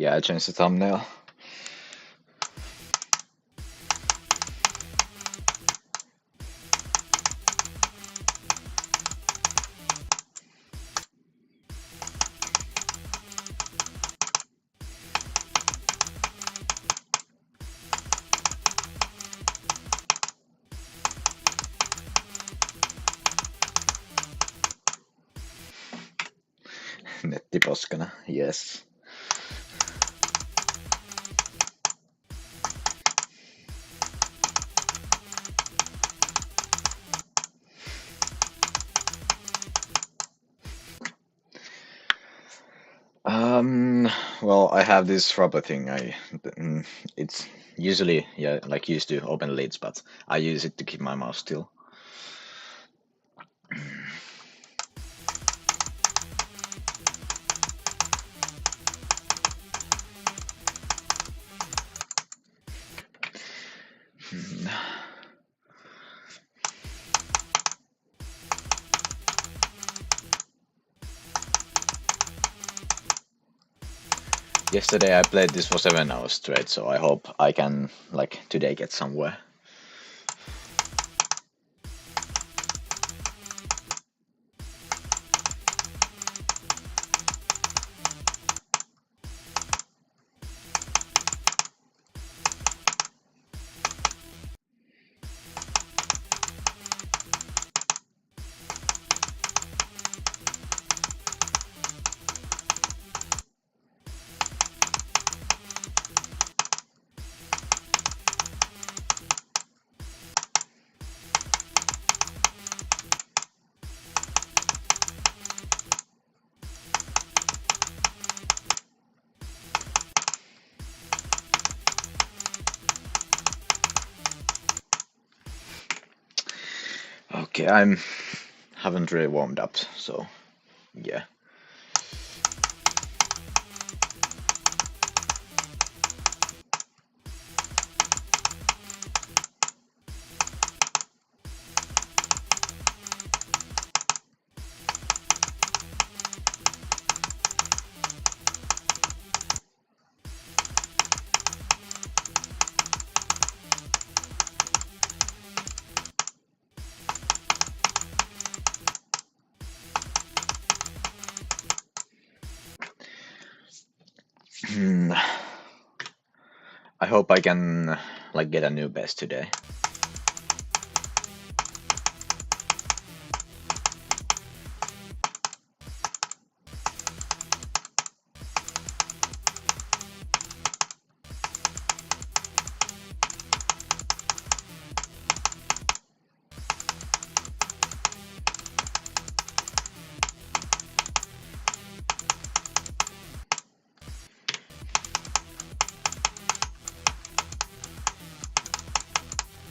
Yeah, I changed the thumbnail. Nettiposkana, yes. Well, I have this rubber thing. It's usually, yeah, like used to open lids, but I use it to keep my mouse still. Yesterday I played this for 7 hours straight, so I hope I can, like, today get somewhere. Okay, haven't really warmed up, so yeah. I hope I can, like, get a new best today.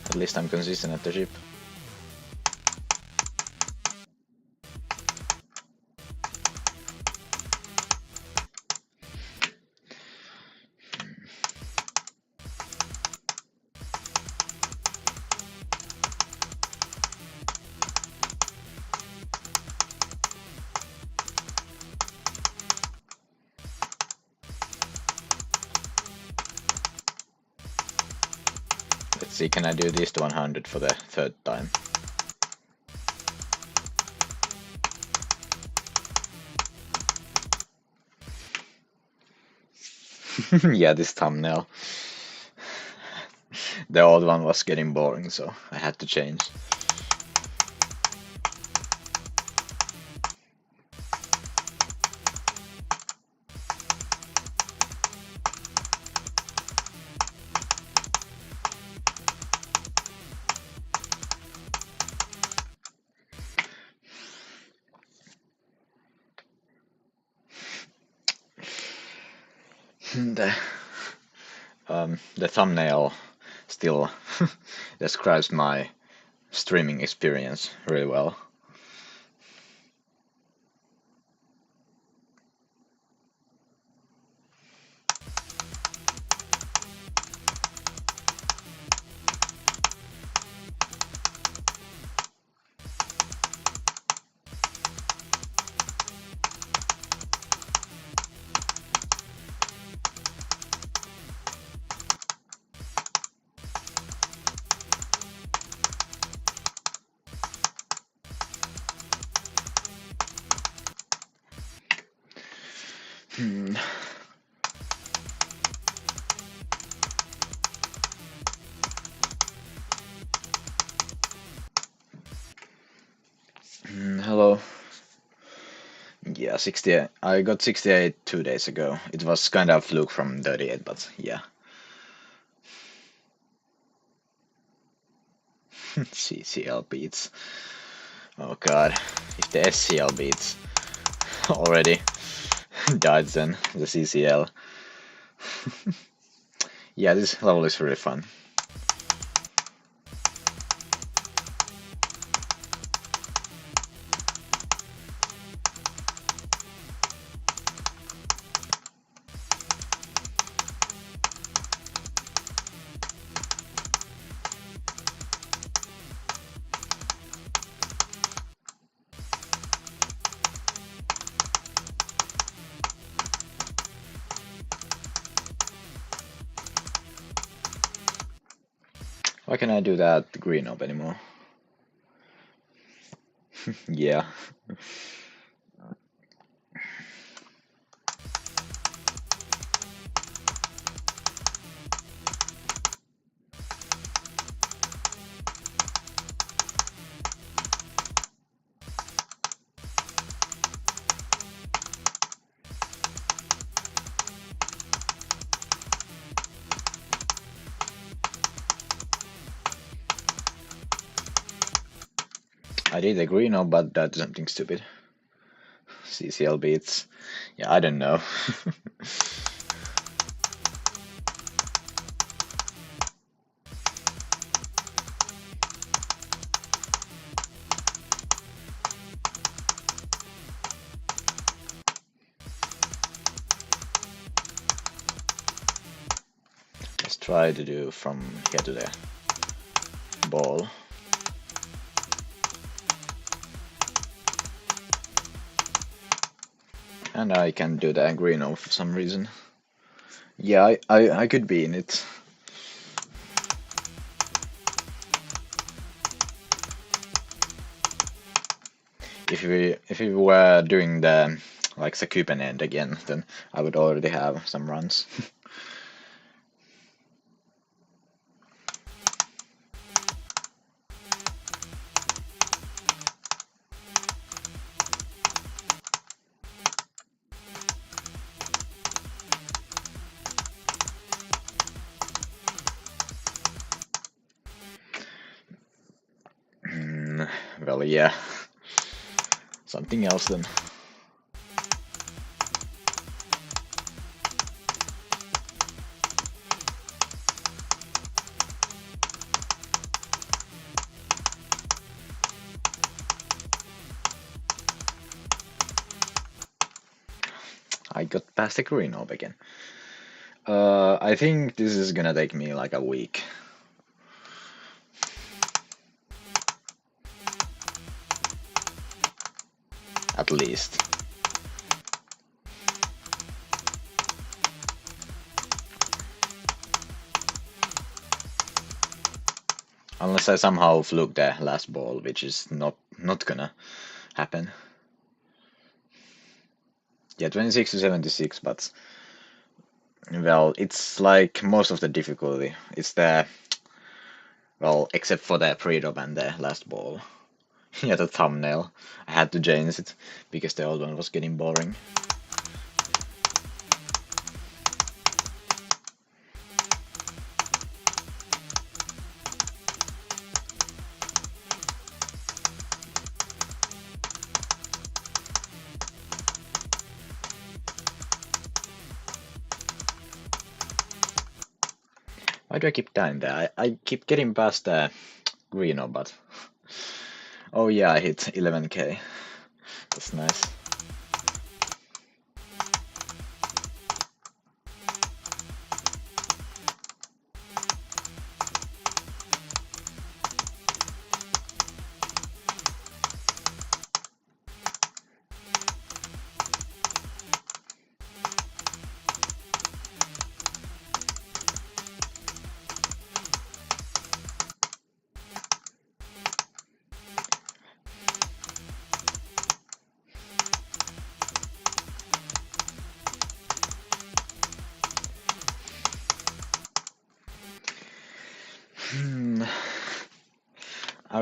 At least I'm consistent at the ship. Let's see, can I do this to 100 for the third time? Yeah, this thumbnail. The old one was getting boring, so I had to change. The thumbnail still describes my streaming experience really well. Hmm. Hello. Yeah, 68. I got 68 2 days ago. It was kind of fluke from 38, but yeah. CCL beats. Oh god. If the SCL beats already died, then the CCL. Yeah, this level is really fun. Why can't I do that green up anymore? Yeah. I did agree now, but that's something stupid. CCL beats. Yeah, I don't know. Let's try to do from here to there. Ball. And I can do the green off for some reason. Yeah, I could be in it. If we were doing the like the Cuban end again, then I would already have some runs. Well, yeah. Something else then. I got past the green orb again. I think this is gonna take me like a week. At least. Unless I somehow fluke the last ball, which is not gonna happen. Yeah, 26 to 76, but well, it's like most of the difficulty. It's the well, except for the pre-drop and the last ball. Yeah, the thumbnail. I had to change it because the old one was getting boring. Why do I keep dying there? I keep getting past the green orb, but oh yeah, I hit 11k. That's nice.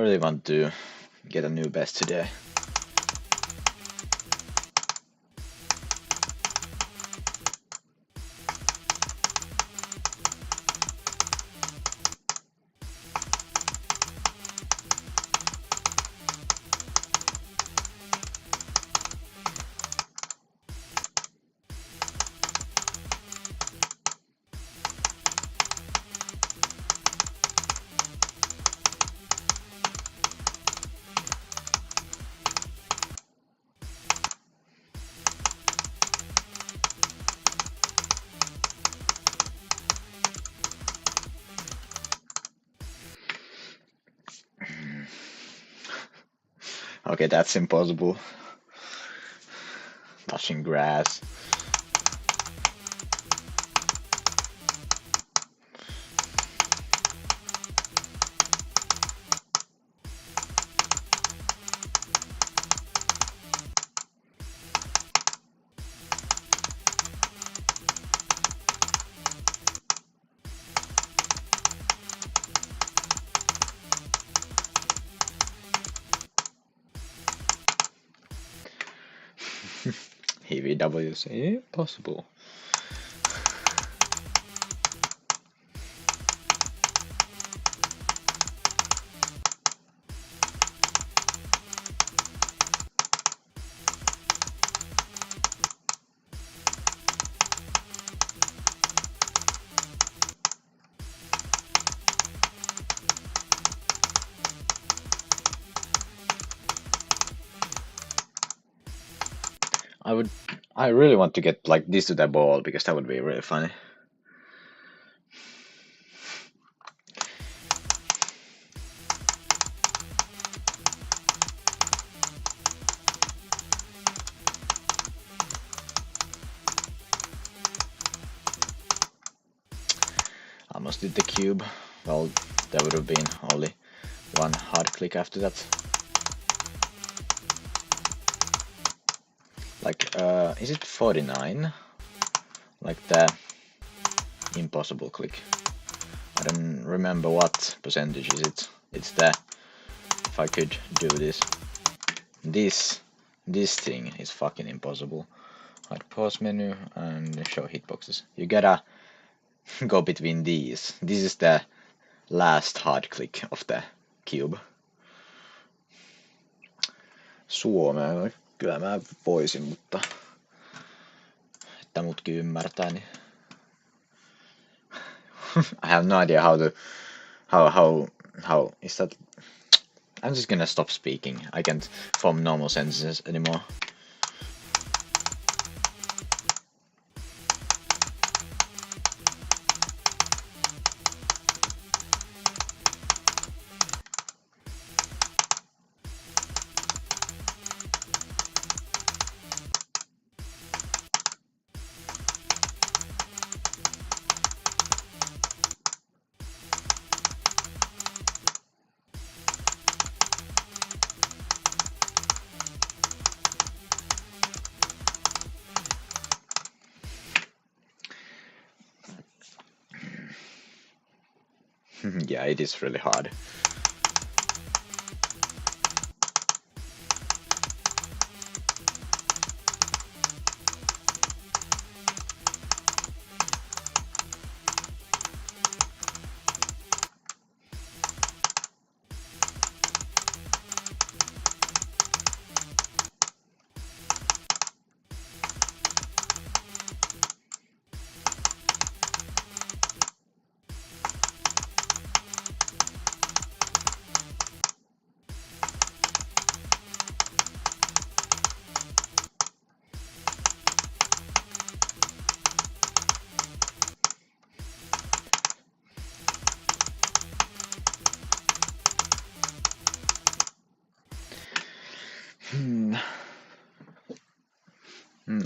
really want to get a new best today. Okay, that's impossible. Touching grass. EVWs, impossible. I really want to get like this to the ball because that would be really funny. Almost did the cube. Well, there would have been only one hard click after that. Like, is it 49? Like the impossible click. I don't remember what percentage is it. It's the, if I could do this. This thing is fucking impossible. Hide pause menu and show hitboxes. You gotta go between these. This is the last hard click of the cube. Suomea, kyllä mä voisin, mutta että mutkin ymmärtää, niin I have no idea how is that. I'm just gonna stop speaking. I can't form normal sentences anymore. Yeah, it is really hard.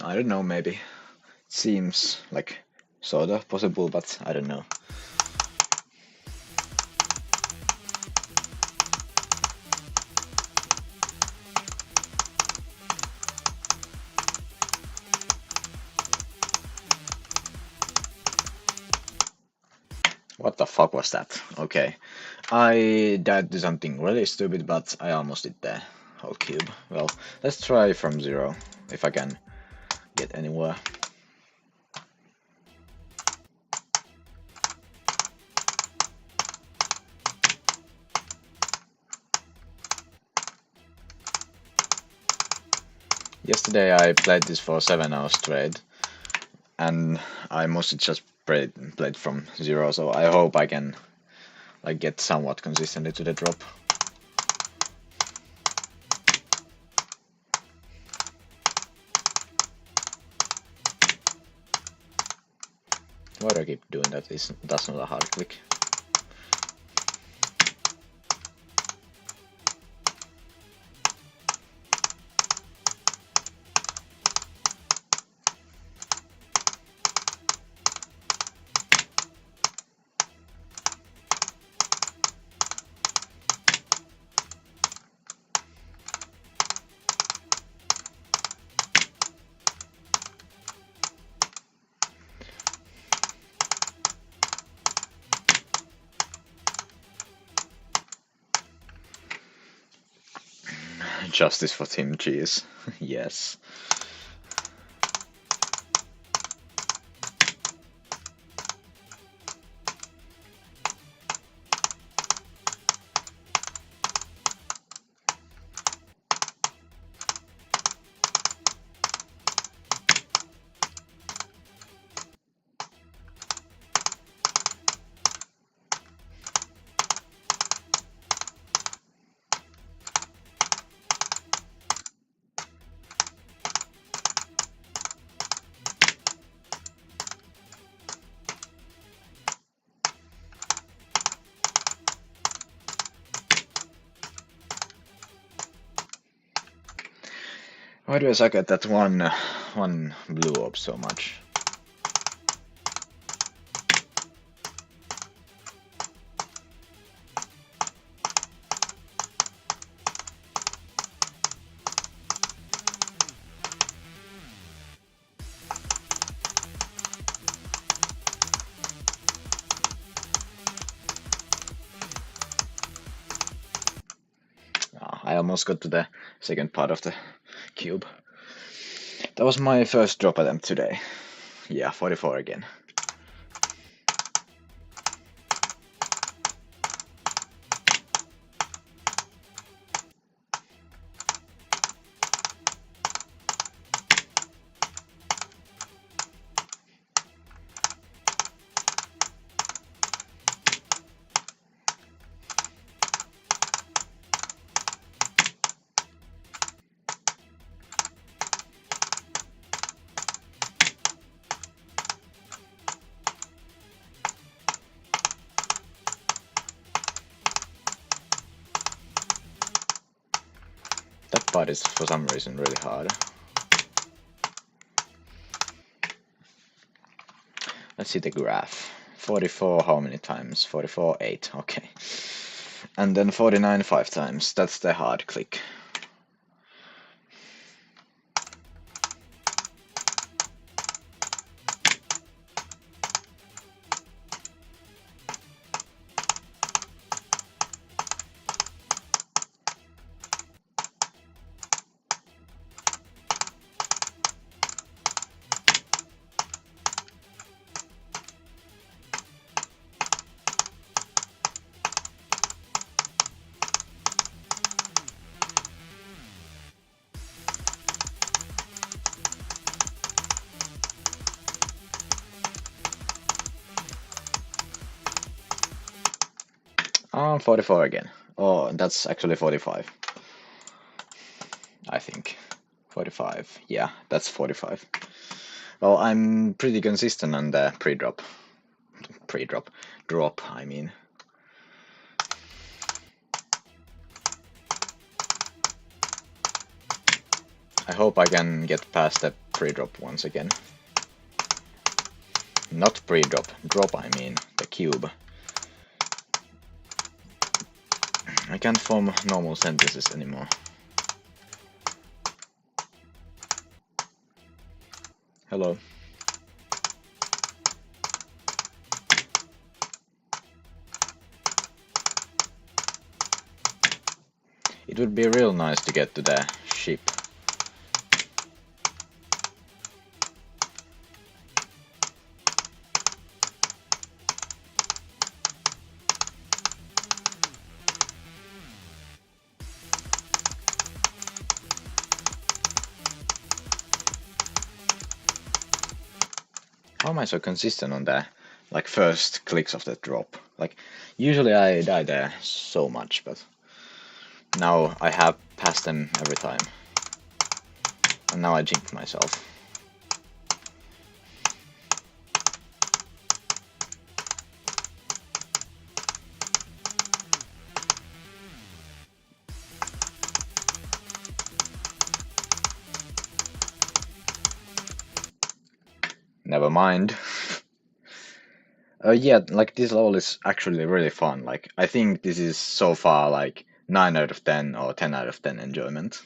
I don't know, maybe. Seems like sort of possible, but I don't know. What the fuck was that? Okay. I died to something really stupid, but I almost did the whole cube. Well, let's try from 0, if I can get anywhere. Yesterday I played this for 7 hours straight, and I mostly just played from 0, so I hope I can like get somewhat consistently to the drop. Why do I keep doing that? That's not a hard click. Justice for Team Cheese. Yes. Why do I suck at that one blue orb so much? I almost got to the second part of the cube. That was my first drop attempt today. Yeah, 44 again. That part is for some reason really hard. Let's see the graph. 44 how many times? 44, 8, okay. And then 49 5 times. That's the hard click. Oh, 44 again. Oh, that's actually 45. I think. 45. Yeah, that's 45. Well, I'm pretty consistent on the pre-drop. Pre-drop. Drop, I mean. I hope I can get past the pre-drop once again. Not pre-drop. Drop, I mean. The cube. I can't form normal sentences anymore. Hello. would be real nice to get to the ship. How am I so consistent on the like first clicks of the drop? Like usually I die there so much, but now I have passed them every time. And now I jinxed myself. Never mind. Yeah, like this level is actually really fun. Like I think this is so far like 9 out of 10 or 10 out of 10 enjoyment.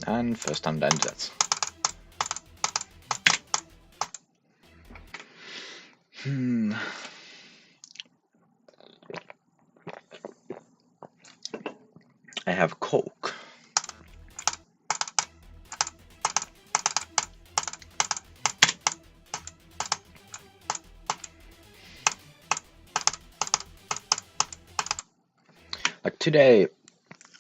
And first time done that. I have Coke. Like today,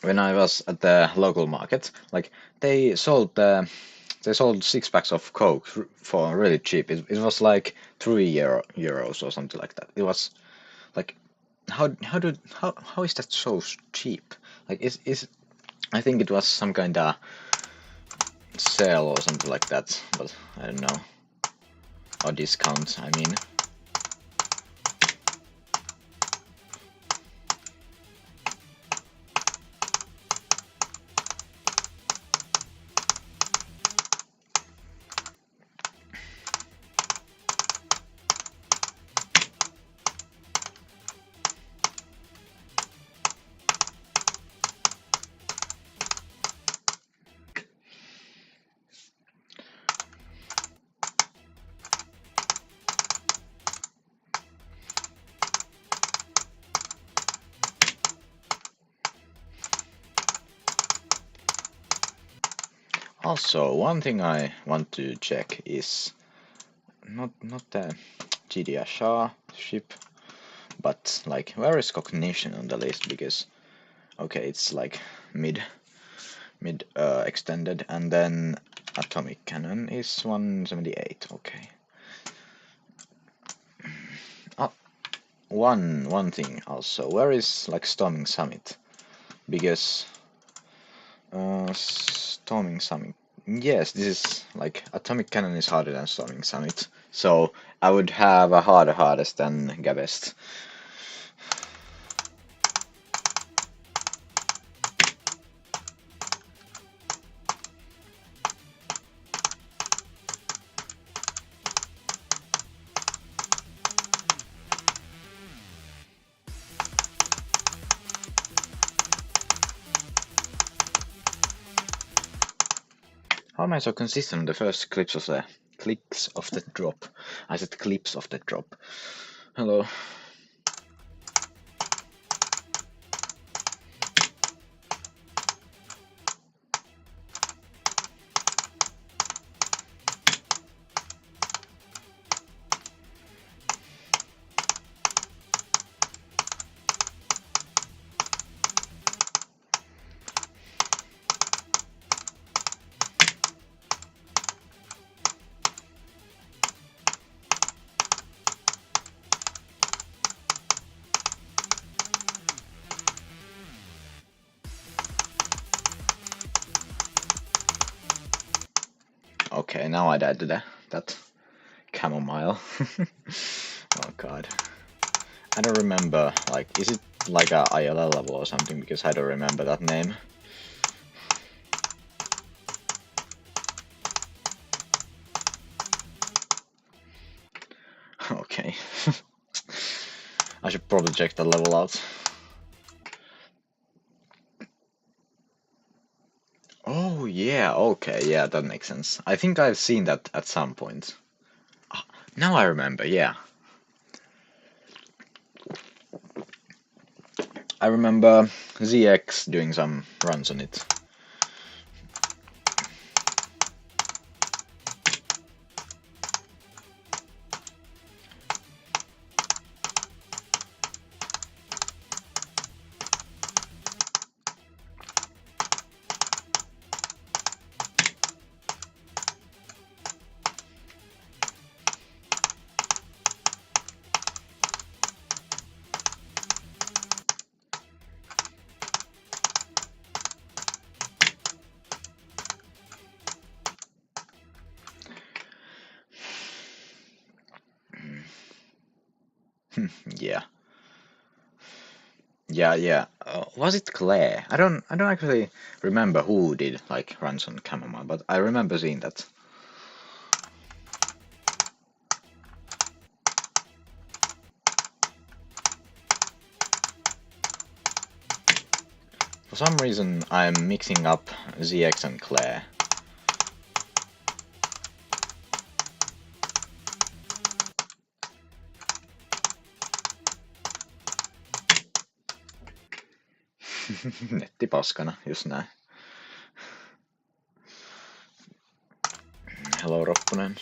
when I was at the local market, like they sold 6 packs of Coke for really cheap. It was like €3 or something like that. It was like how is that so cheap? Like is I think it was some kind of sale or something like that, but I don't know. Or discount, I mean. Also, one thing I want to check is not the GDR ship, but like where is cognition on the list? Because okay, it's like mid extended, and then atomic cannon is 178. Okay. One thing also, where is like Storming Summit? Because Storming Summit. Yes, this is like Atomic Cannon is harder than Storming Summit, so I would have a hardest than Gabest. How am I so consistent on the first clicks of the drop? I said clips of the drop. Hello. Okay, now I died to that chamomile. Oh god. I don't remember, like, is it like a ILL level or something, because I don't remember that name. Okay. I should probably check the level out. Oh yeah, okay, yeah, that makes sense. I think I've seen that at some point. Ah, now I remember, yeah. I remember ZX doing some runs on it. Yeah. Yeah. Was it Claire? I don't actually remember who did like runs on Chamomile, but I remember seeing that. For some reason, I'm mixing up ZX and Claire. Nettipaskana, just näin. Hello, Ropponen.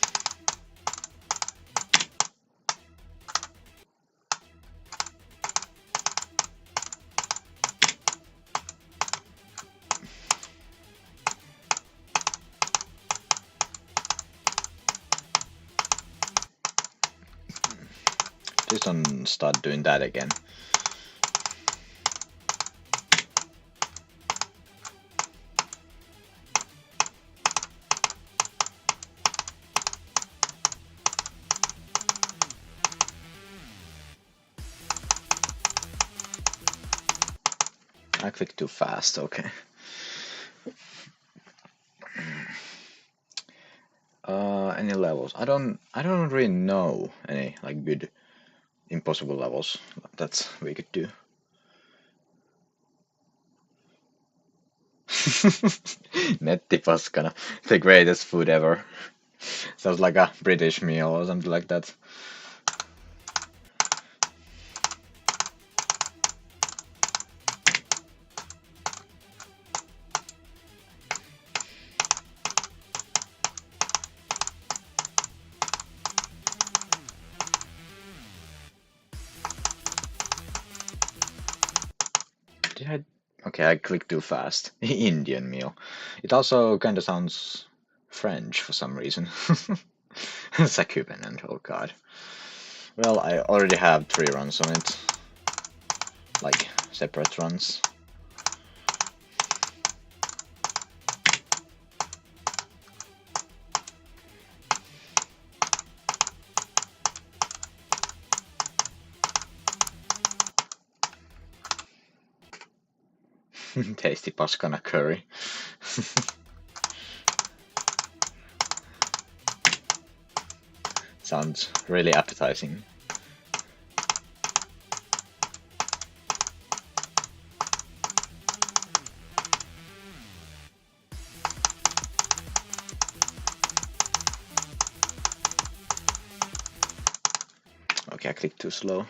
Please don't start doing that again. I clicked too fast, okay. Any levels? I don't really know any like good impossible levels that we could do. Nettipaskana, the greatest food ever. Sounds like a British meal or something like that. Did I? Okay, I clicked too fast. Indian meal. It also kind of sounds French for some reason. Sakuben, oh god. Well, I already have 3 runs on it. Like, separate runs. Tasty paskana curry. Sounds really appetizing. Okay, I clicked too slow.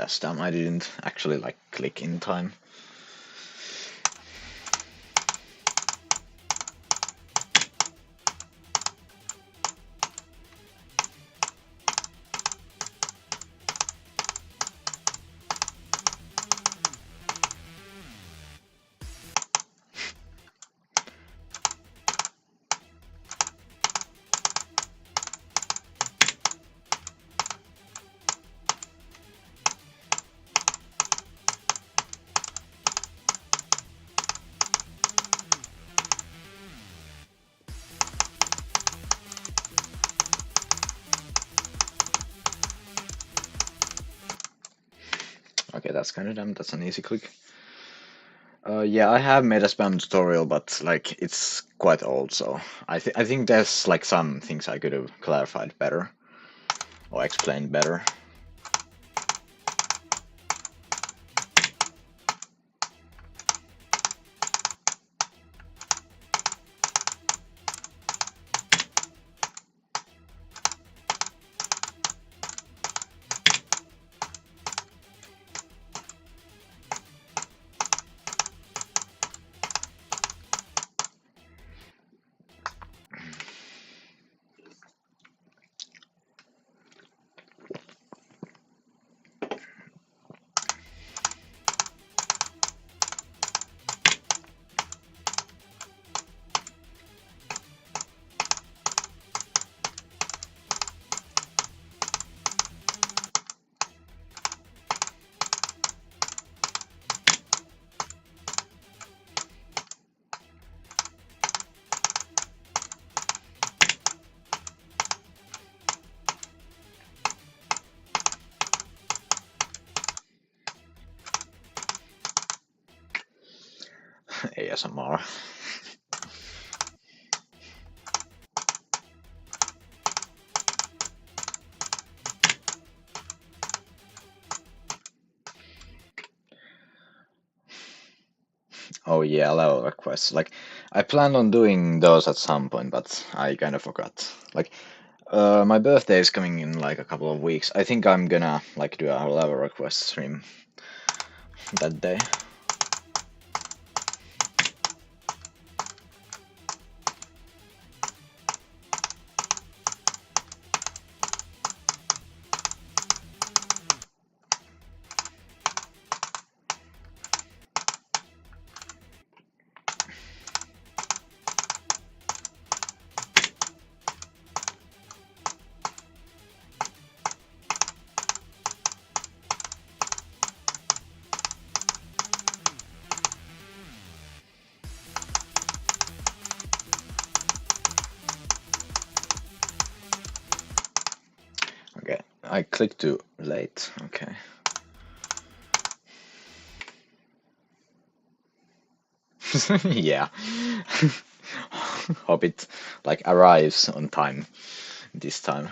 last time I didn't actually like click in time. Okay, that's kind of dumb. That's an easy click. Yeah, I have made a spam tutorial, but like it's quite old, so I think there's like some things I could have clarified better or explained better. ASMR. Oh yeah, level requests. Like I planned on doing those at some point, but I kind of forgot. Like my birthday is coming in like a couple of weeks. I think I'm gonna like do a level request stream that day. Okay, I clicked too late. Okay. Yeah. Hope it like arrives on time this time.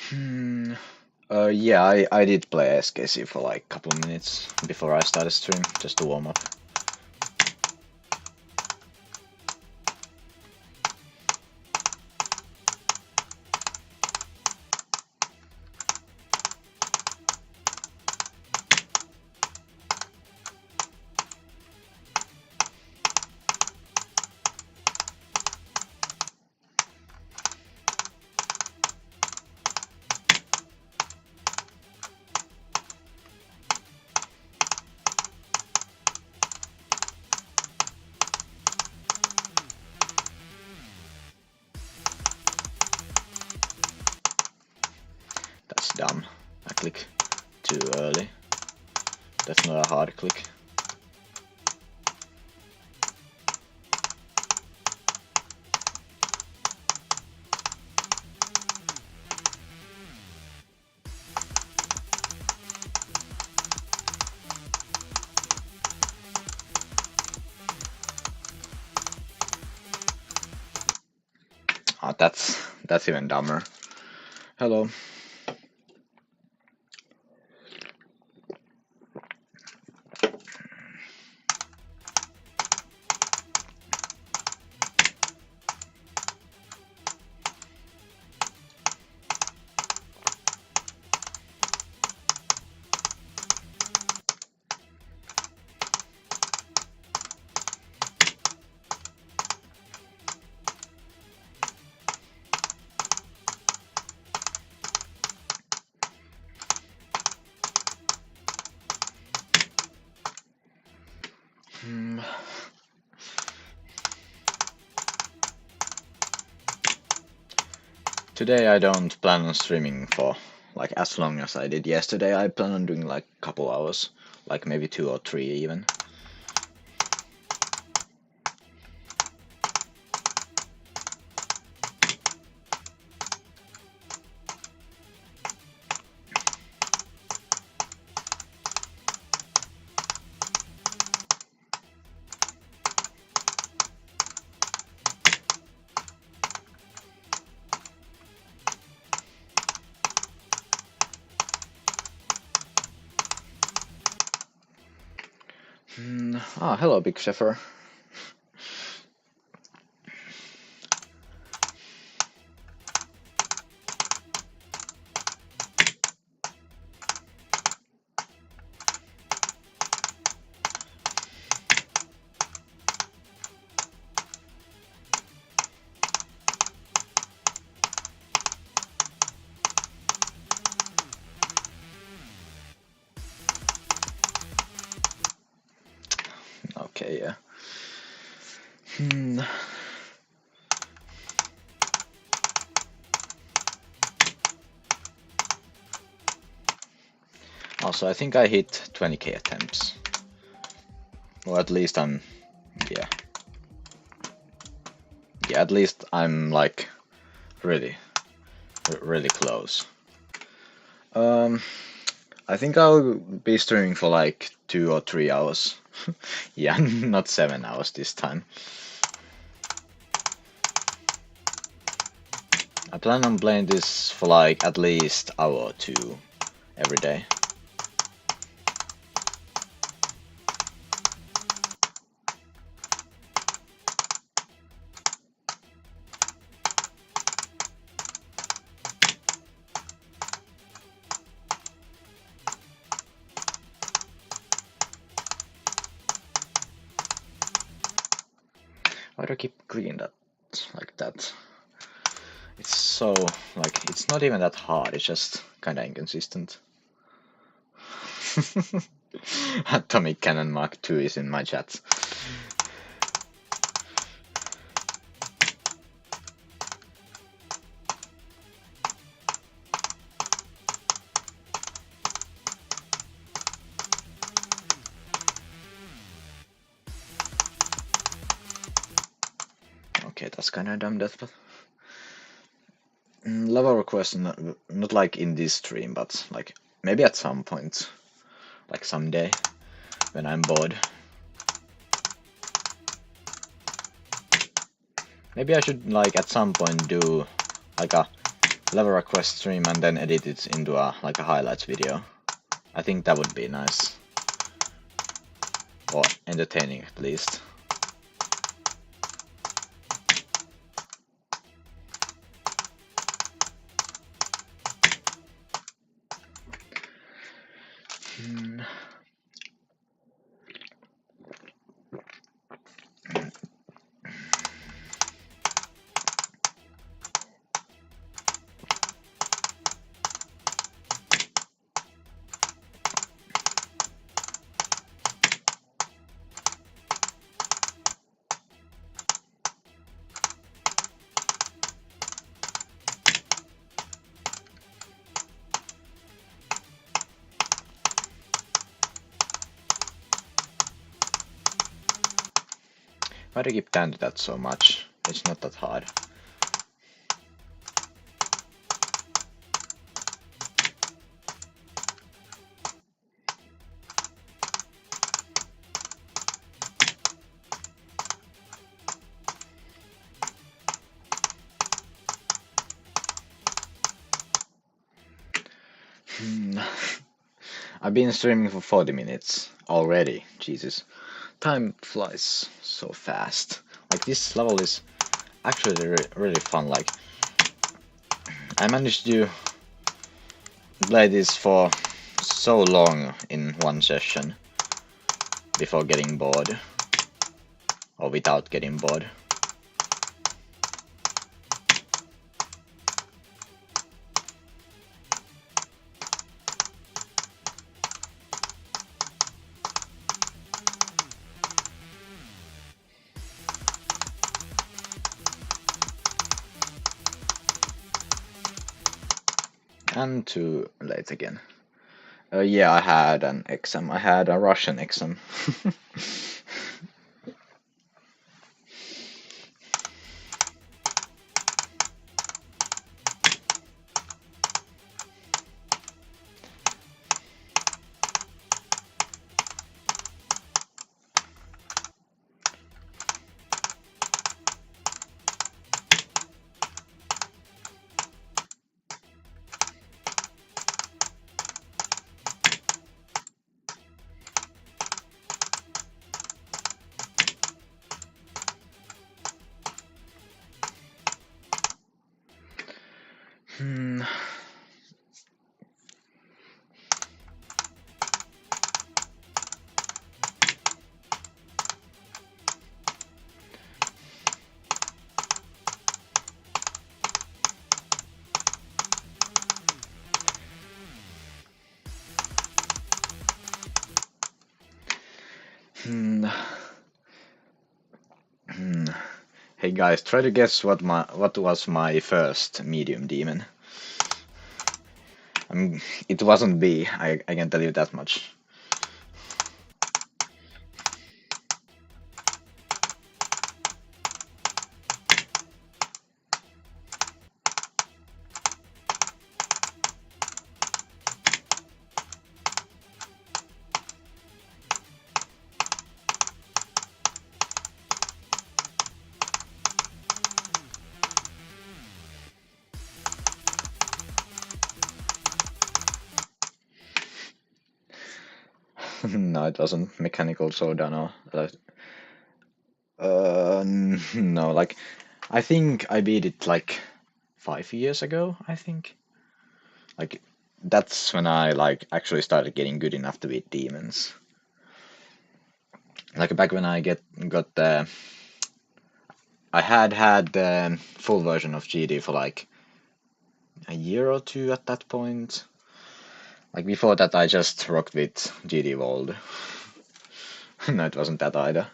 Hmm. Yeah, I did play SKC for like a couple of minutes before I started stream, just to warm up. That's dumb. I click too early. That's not a hard click. that's even dumber. Hello. Today I don't plan on streaming for like as long as I did yesterday. I plan on doing like a couple hours, like maybe 2 or 3 even. Hello, Big Sheffer. Okay, yeah. Also, I think I hit 20k attempts. Or at least I'm, yeah. Yeah, at least I'm like really close. I think I'll be streaming for like 2 or 3 hours. Yeah, not 7 hours this time. I plan on playing this for like at least hour or 2 every day. Why do I keep clicking that like that? It's so, like, it's not even that hard, it's just kinda inconsistent. Atomic Cannon Mark II is in my chat. Okay, that's kinda dumb death, but... Lava request, not like in this stream, but like maybe at some point. Like someday, when I'm bored. Maybe I should like at some point do like a level request stream and then edit it into a like a highlights video. I think that would be nice. Or entertaining at least. Why do I keep down to that so much? It's not that hard. I've been streaming for 40 minutes already. Jesus. Time flies so fast. Like, this level is actually really fun. Like, I managed to play this for so long in one session before getting bored. Or without getting bored. And too late again. Yeah, I had an exam. I had a Russian exam. Hmm. Hmm. Hmm. Hey guys, try to guess what was my first medium demon. It wasn't B. I can tell you that much. No, it wasn't mechanical soda. No. No. Like, I think I beat it like 5 years ago. I think. Like, that's when I like actually started getting good enough to beat demons. Like back when got the I had the full version of GD for like a year or two at that point. Like before that, I just rocked with GD World. No, it wasn't that either.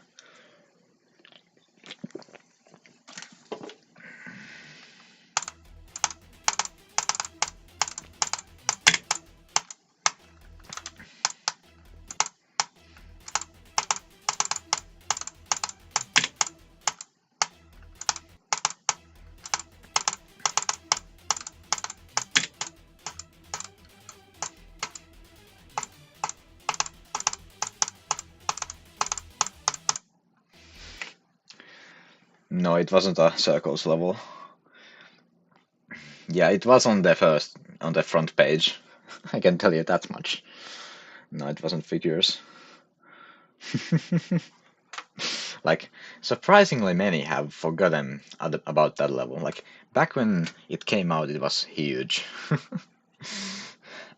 No, it wasn't a circles level. Yeah, it was on the front page. I can tell you that much. No, it wasn't figures. Like, surprisingly many have forgotten about that level. Like, back when it came out, it was huge.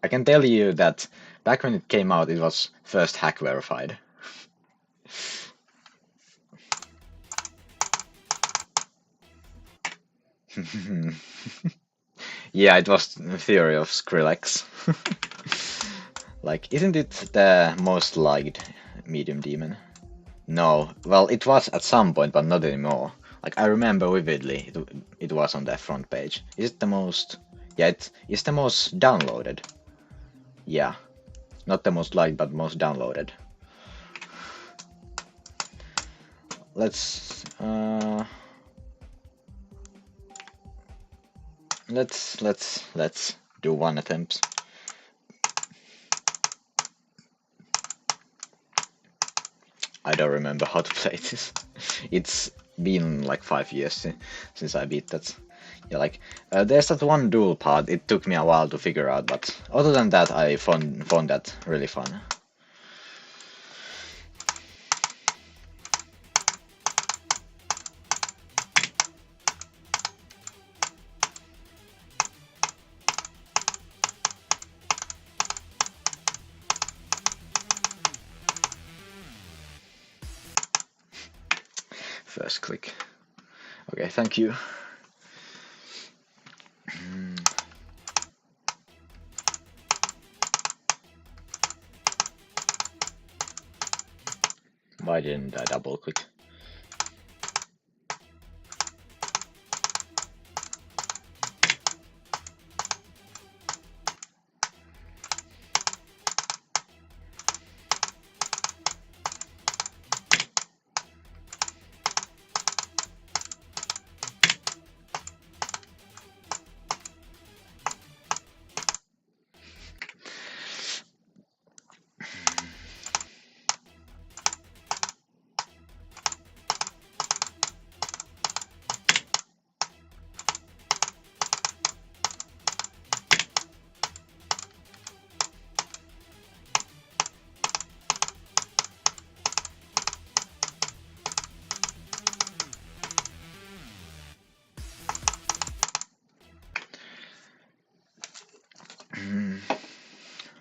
I can tell you that back when it came out, it was first hack verified. Yeah, it was the theory of Skrillex. Like, isn't it the most liked medium demon? No, well, it was at some point, but not anymore. Like, I remember vividly, it was on the front page. Is it the most? Yeah, it's the most downloaded. Yeah, not the most liked, but most downloaded. Let's let's do one attempt. I don't remember how to play this. It's been like 5 years since I beat that. Yeah, like there's that one duel part. It took me a while to figure out, but other than that, I found that really fun. First click. Okay, thank you. Why didn't I double click?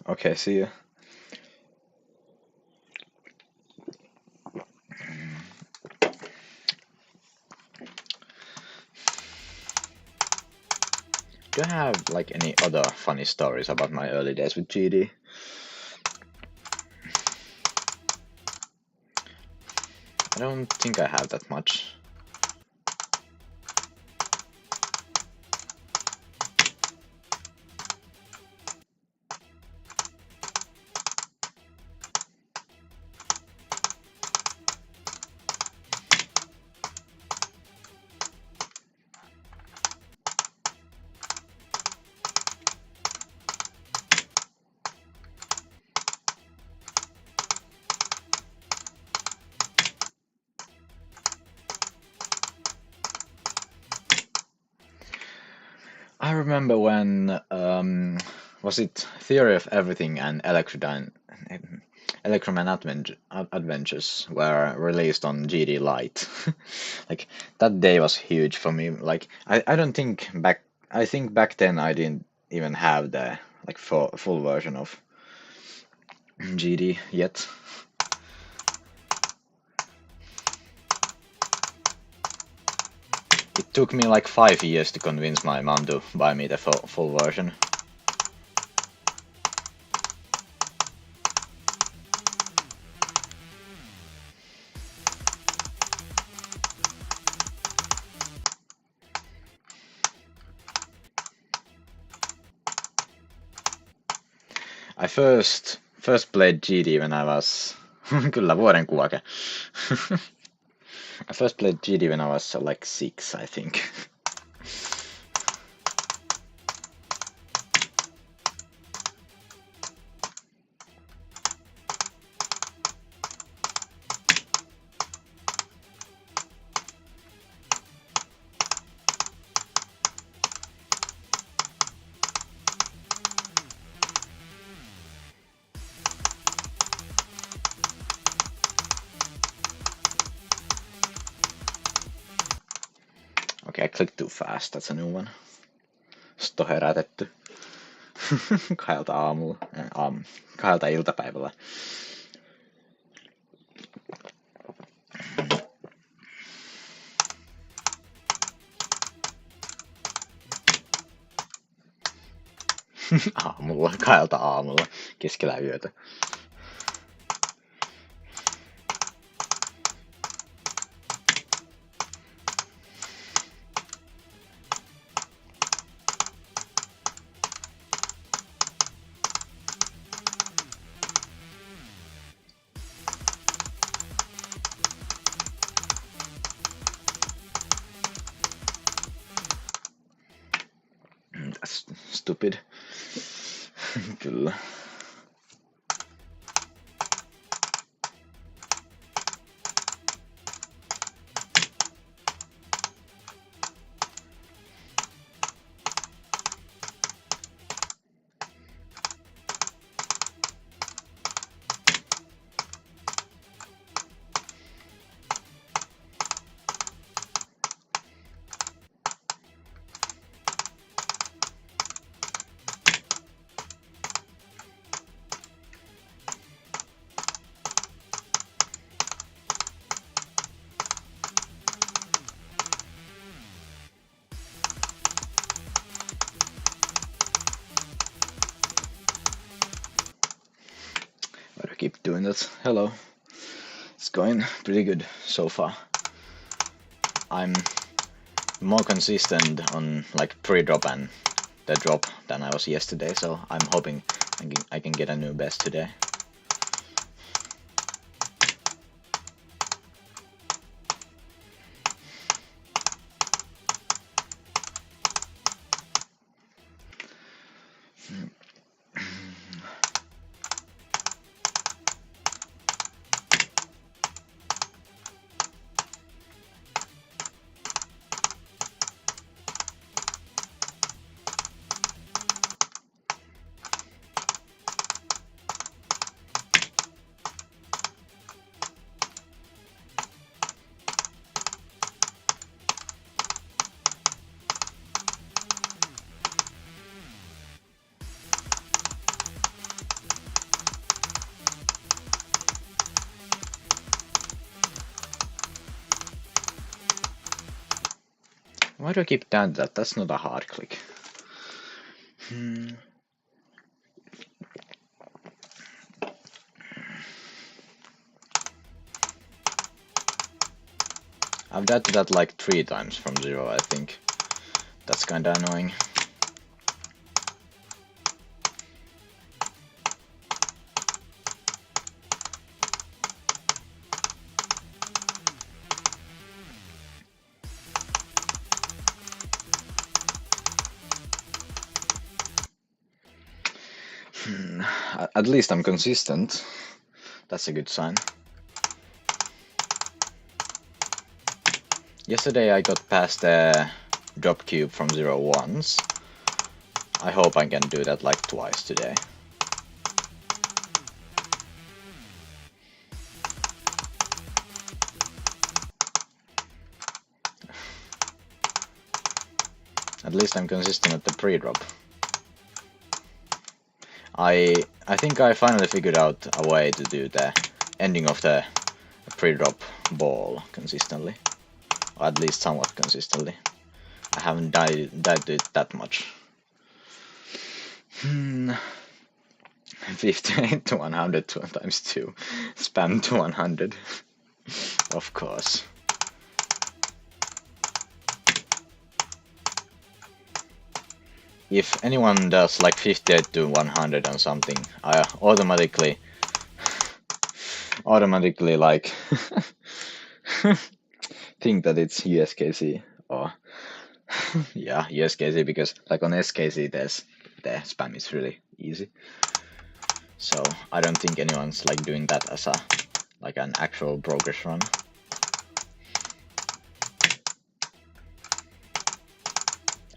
Okay, see ya. Do I have like any other funny stories about my early days with GD? I don't think I have that much. I remember when was it Theory of Everything and Electroman Adventures were released on GD Lite. Like that day was huge for me. Like I don't think back I think back then I didn't even have the like full version of GD yet. It took me like 5 years to convince my mom to buy me the full version. I first played GD when I was kyllä vuoden kuvake. I first played GD when I was like 6, I think. Okay, I clicked too fast. That's a new one. Sto herätetty. 2 aamulla. 2 iltapäivällä. Aamulla, 2 aamulla. Keskellä yötä. That's stupid. Kyllä. internet. Hello. It's going pretty good so far. I'm more consistent on like pre-drop and the drop than I was yesterday, so I'm hoping I can get a new best today. Why do I keep doing that? That's not a hard click. I've died to that like 3 times from 0, I think. That's kinda annoying. At least I'm consistent. That's a good sign. Yesterday I got past the drop cube from 0 once. I hope I can do that like twice today. At least I'm consistent at the pre-drop. I think I finally figured out a way to do the ending of the pre-drop ball consistently. Or at least somewhat consistently. I haven't died to it that much. 58 to 100 times 2. Spam to 100. Of course. If anyone does like 58 to 100 and something, I automatically like think that it's USKC or yeah, USKC, because like on SKC the spam is really easy. So I don't think anyone's like doing that as like an actual progress run.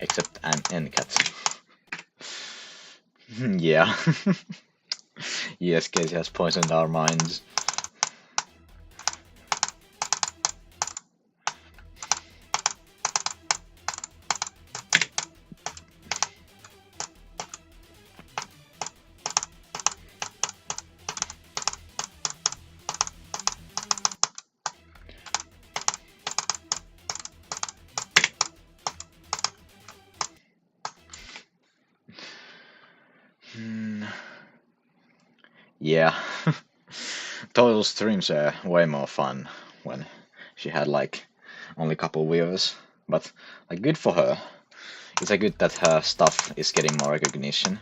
Except an NCAT. Yeah. USKC has poisoned our minds. Yeah. Total streams are way more fun when she had like only a couple viewers, but like good for her. It's good that her stuff is getting more recognition.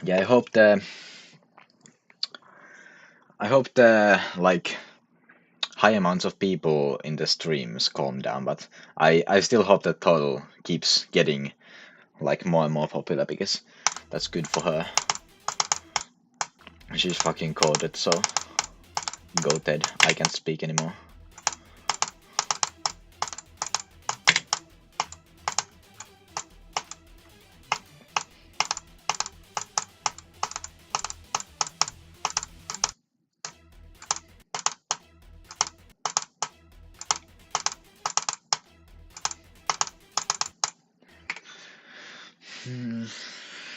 Yeah, I hope the like high amounts of people in the streams calm down, but I still hope that Total keeps getting like more and more popular, because that's good for her. She's fucking coded, so go Ted, I can't speak anymore.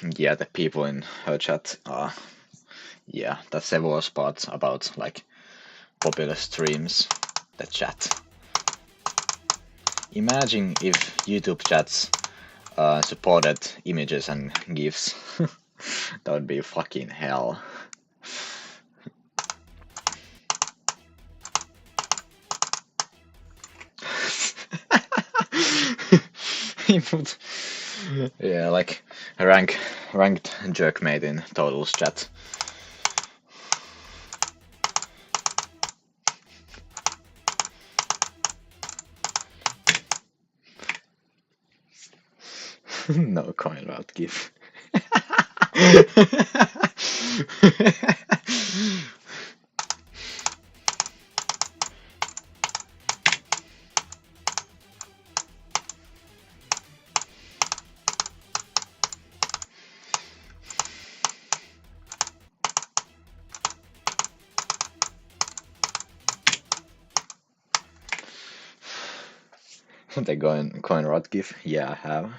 Yeah, the people in her chat are, yeah, that's several spots about like popular streams, the chat. Imagine if YouTube chats supported images and GIFs. That would be fucking hell. Input. Yeah, like ranked jerkmate in Total's chat. No coin route GIF. The coin rot GIF? Yeah, I have.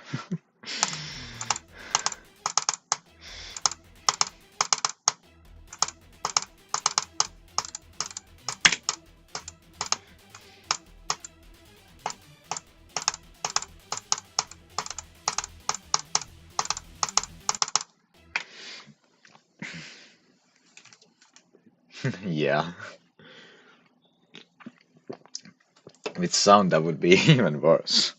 Yeah. With sound that would be even worse.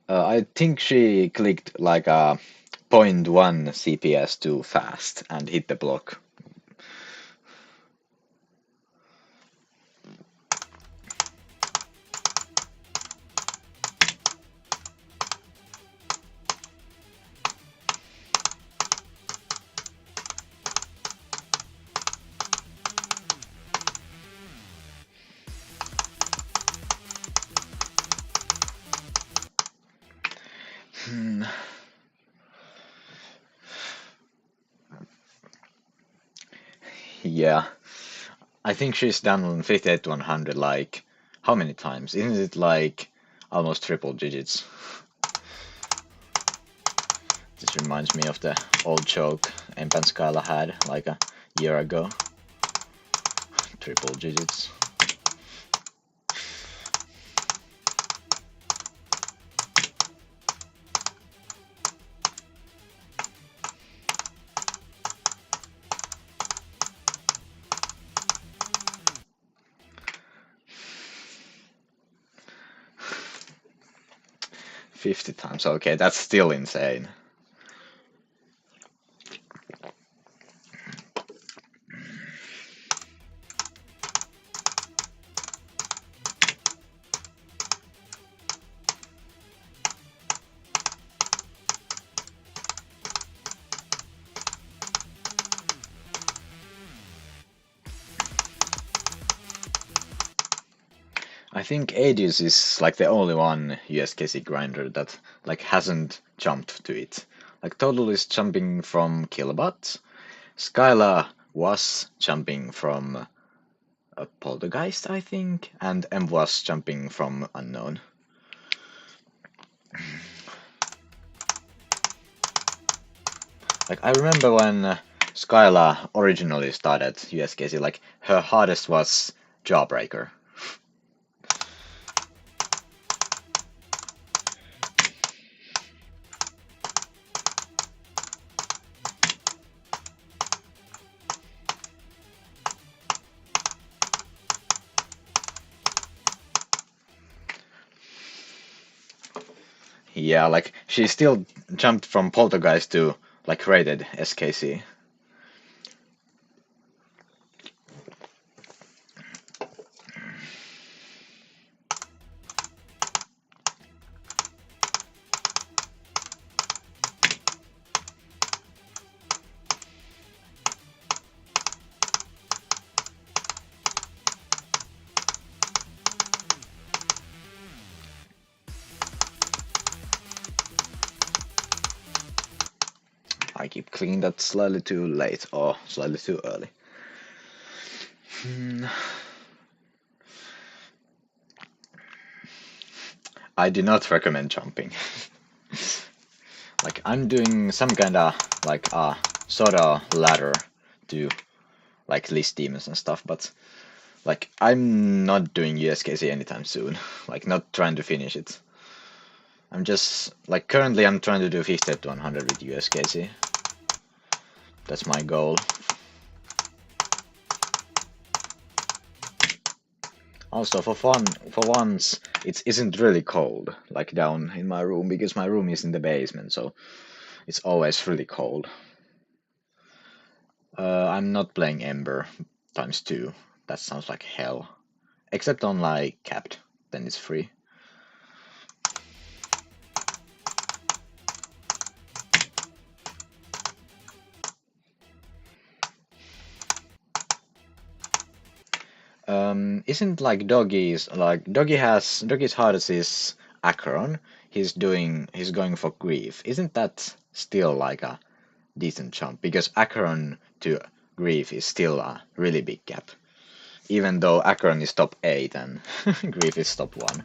I think she clicked like a 0.1 CPS too fast and hit the block. Yeah, I think she's done 58 to 100 like how many times? Isn't it like almost triple digits? This reminds me of the old joke Emp and Skyla had like a year ago. Triple digits. $50 times. Okay, that's still insane. I think Aegis is like the only one USKC grinder that like hasn't jumped to it. Like Total is jumping from Killbot. Skyla was jumping from a Poltergeist, I think, and M was jumping from Unknown. Like I remember when Skyla originally started USKC, like her hardest was Jawbreaker. Yeah, like she still jumped from Poltergeist to like rated SKC. keep clicking that slightly too late or slightly too early. I do not recommend jumping. Like, I'm doing some kinda like sort of ladder to like list demons and stuff, but like I'm not doing USKC anytime soon. Like, not trying to finish it. I'm just like currently I'm trying to do 50 to 100 with USKC. That's my goal. Also, for once, it isn't really cold, like down in my room, because my room is in the basement, so it's always really cold. I'm not playing Ember times 2. That sounds like hell. Except on like capped, then it's free. Isn't like Doggy's hardest is Acheron. He's going for Grief. Isn't that still like a decent jump? Because Acheron to Grief is still a really big gap. Even though Acheron is top 8 and Grief is top 1.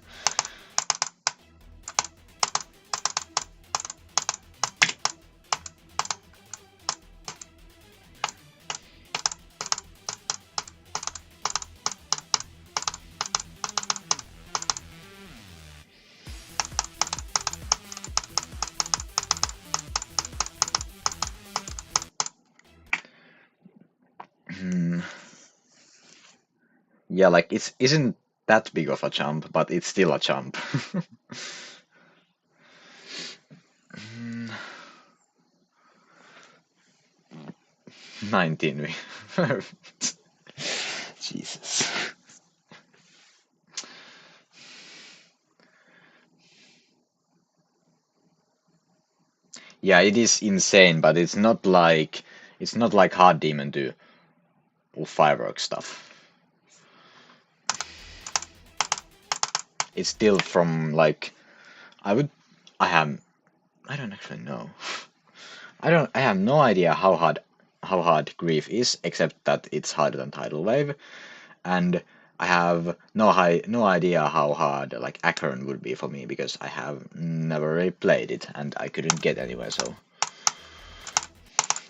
Yeah, like it isn't that big of a jump, but it's still a jump. 19. Jesus. Yeah, it is insane, but it's not like Hard Demon do firework stuff. It's still from like I would I have I don't actually know. I have no idea how hard Grief is, except that it's harder than Tidal Wave, and I have no idea how hard like Acheron would be for me because I have never really played it and I couldn't get anywhere, so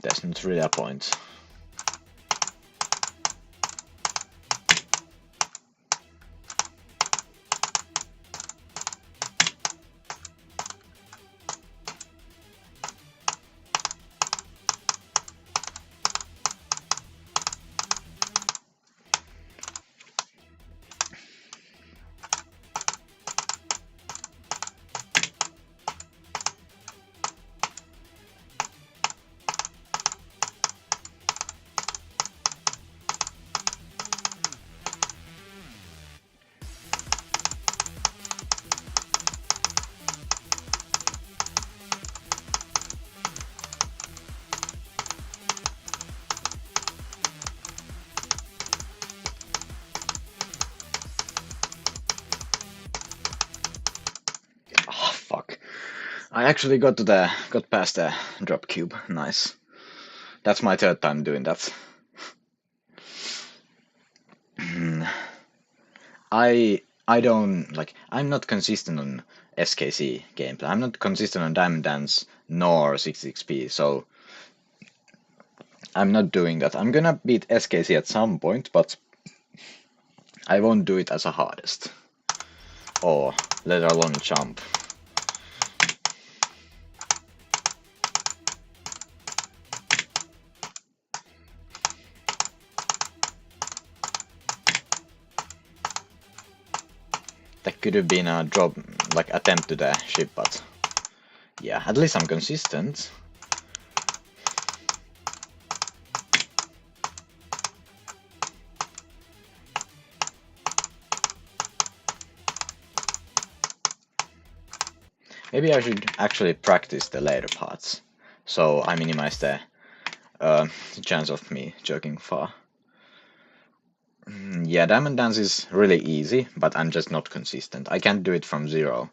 there's not really a point. I actually got past the drop cube. Nice. That's my third time doing that. I don't like I'm not consistent on SKC gameplay. I'm not consistent on Diamond Dance nor 6xp, so I'm not doing that. I'm gonna beat SKC at some point, but I won't do it as a hardest. Or let alone jump. That could have been a drop, like attempt to the ship, but yeah, at least I'm consistent. Maybe I should actually practice the later parts, so I minimize the chance of me joking far. Yeah, Diamond Dance is really easy, but I'm just not consistent. I can't do it from 0.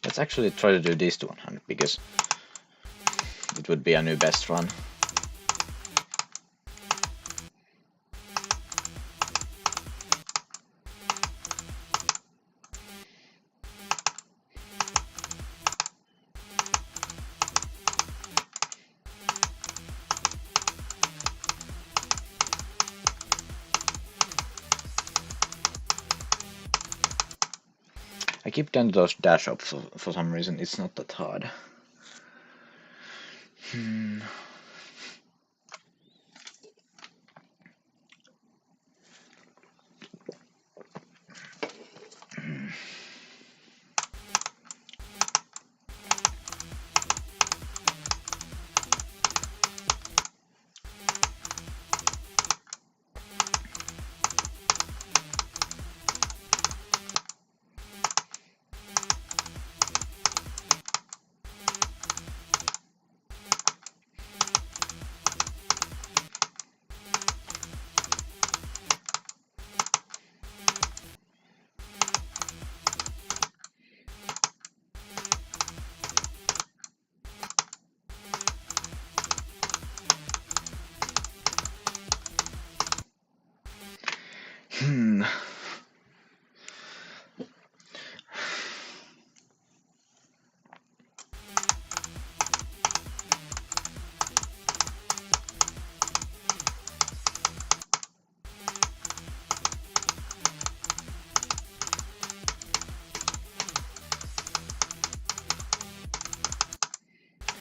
Let's actually try to do this to 100 because it would be a new best run. I keep doing those dash ups for some reason. It's not that hard.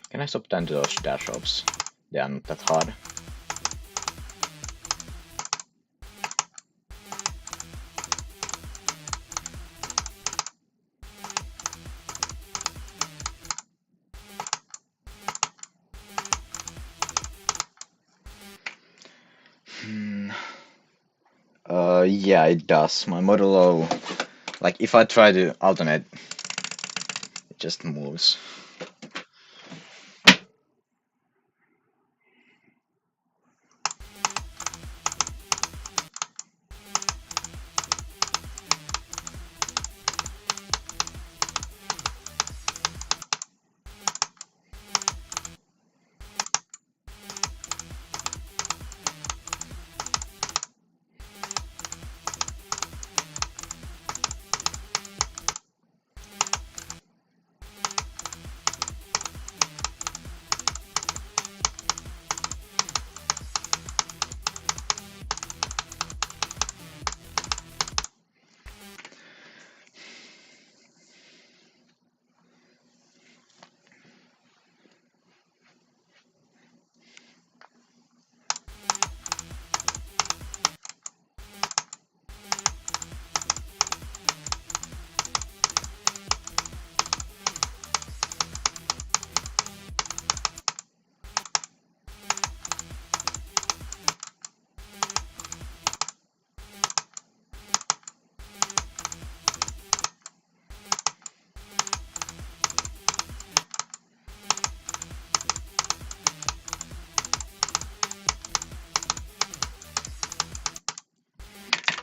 Can I stop down to those dash ups? They are not that hard. Yeah, it does. My modulo, like if I try to alternate, it just moves.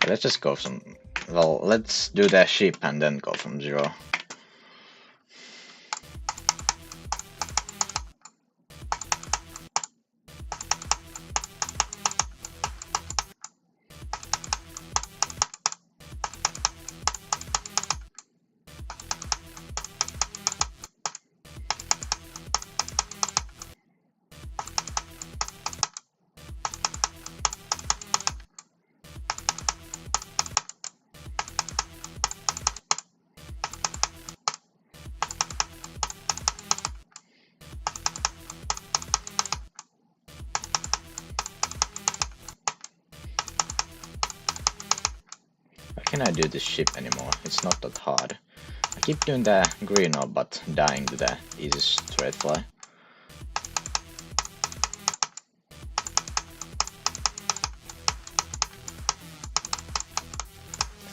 Let's just go from, well, let's do the ship and then go from 0. Why can't I do this ship anymore? It's not that hard. I keep doing the green orb but dying to the easy straight fly.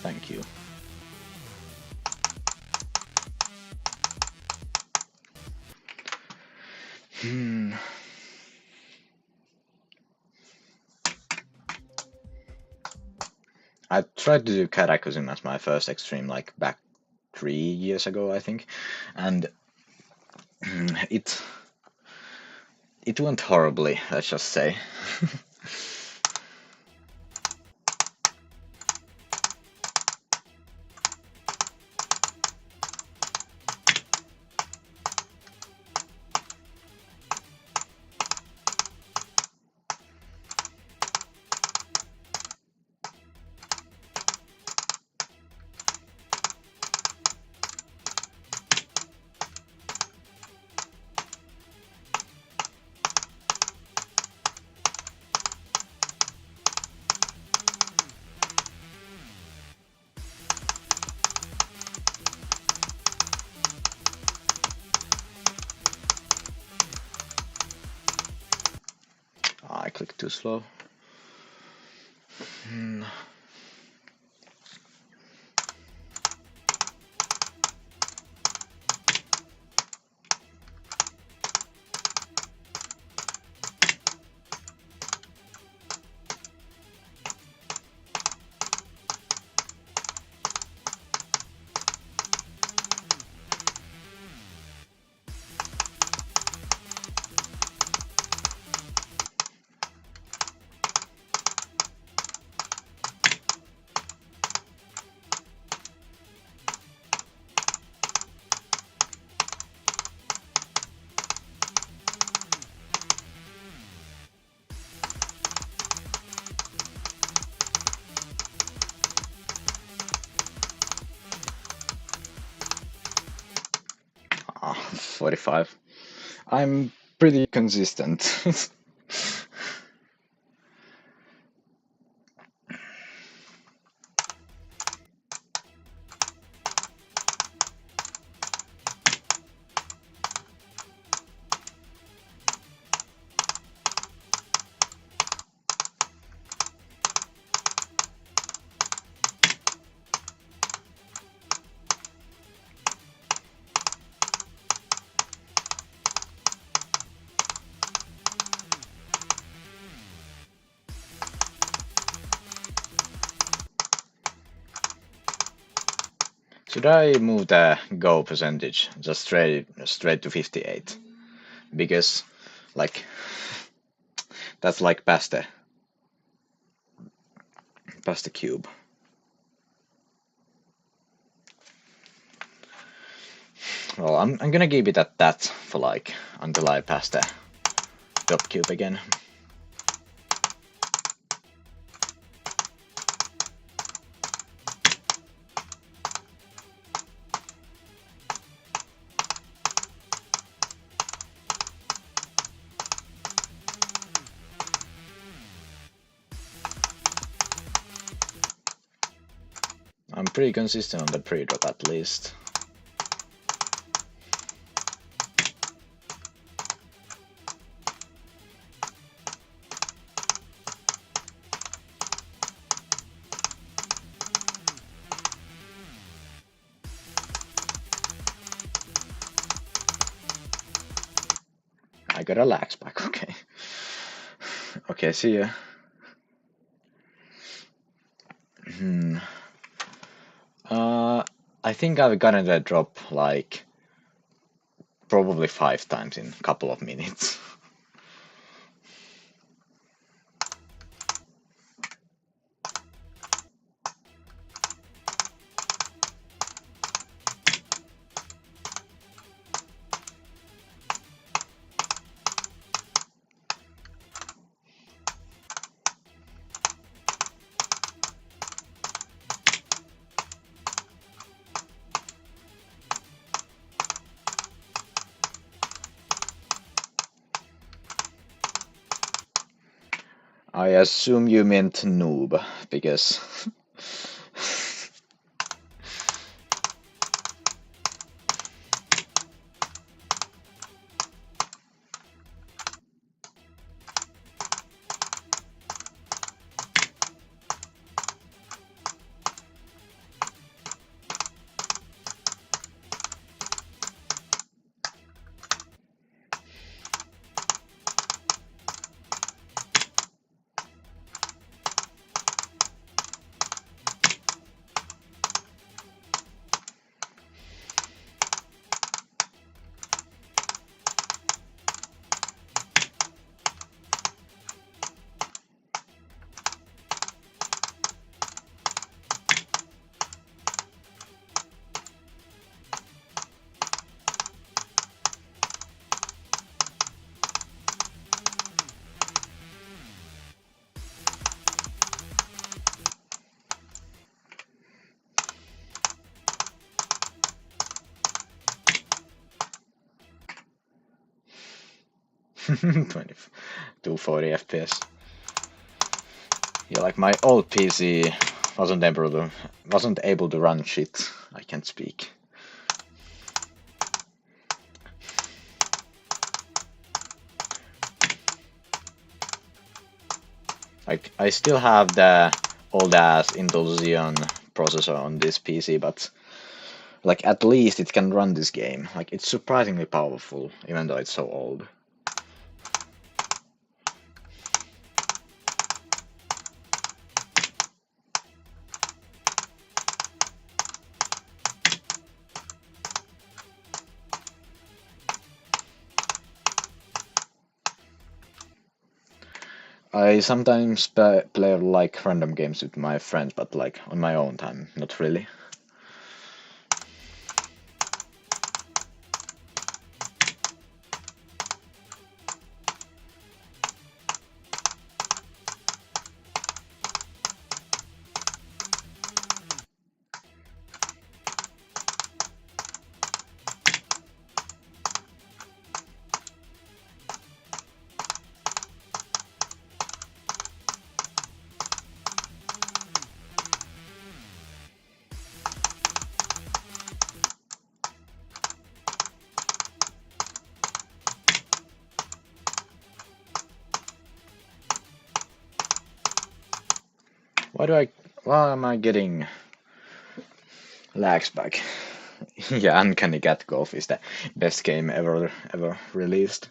Thank you. I tried to do Cataclysm as my first extreme, like back 3 years ago, I think, and it it went horribly, let's just say. I clicked too slow. 45. I'm pretty consistent. 'Should I move the go percentage just straight to 58? Because like that's like past the cube. Well, I'm gonna keep it at that for like until I pass the dot cube again. I'm pretty consistent on the pre-drop at least. I got a lax back, okay. Okay, see ya. I think I've gotten that drop like probably 5 times in a couple of minutes. I assume you meant noob, because 20 to 40 FPS. Yeah, like my old PC wasn't able to run shit. I can't speak. Like I still have the old ass Intel Xeon processor on this PC, but like at least it can run this game. Like it's surprisingly powerful, even though it's so old. I sometimes play like random games with my friends, but like on my own time, not really. Why am I getting lags back? Yeah, Uncanny Cat Golf is the best game ever released.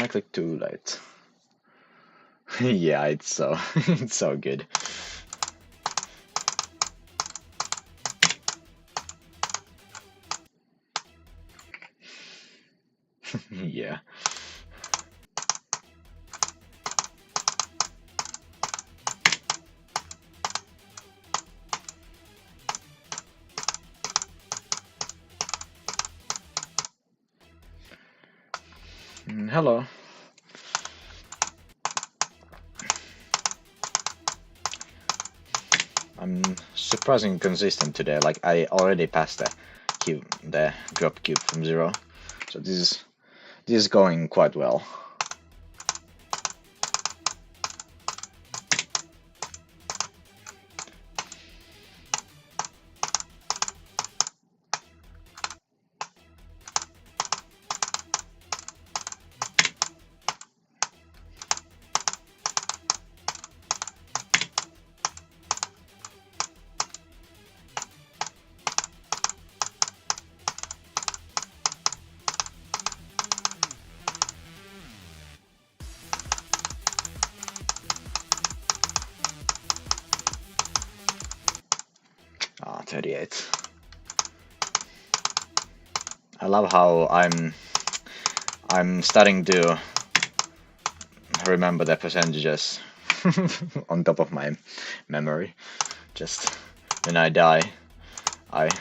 I clicked too late. Yeah, it's so it's so good. Yeah. Hello. I'm surprisingly consistent today. Like I already passed the drop cube from 0, so this is going quite well. Ah, 38. I love how I'm starting to remember the percentages on top of my memory. Just when I die, I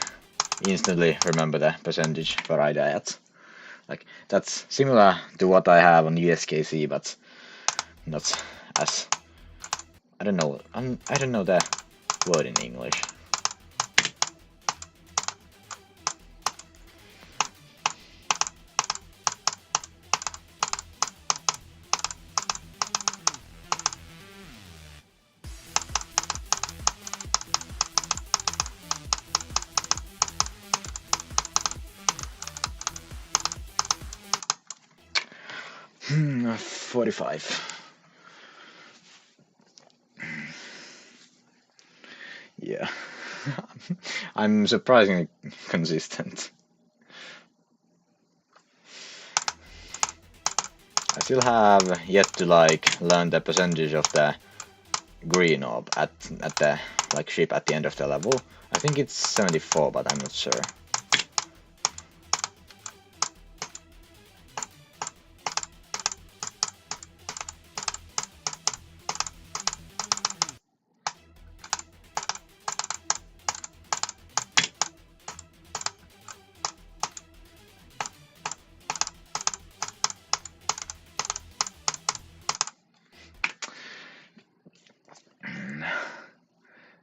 instantly remember the percentage where I die at. Like that's similar to what I have on USKC, but not as I don't know. I don't know the word in English. Hmm, 45. Yeah. I'm surprisingly consistent. I still have yet to like learn the percentage of the green orb at the like ship at the end of the level. I think it's 74, but I'm not sure.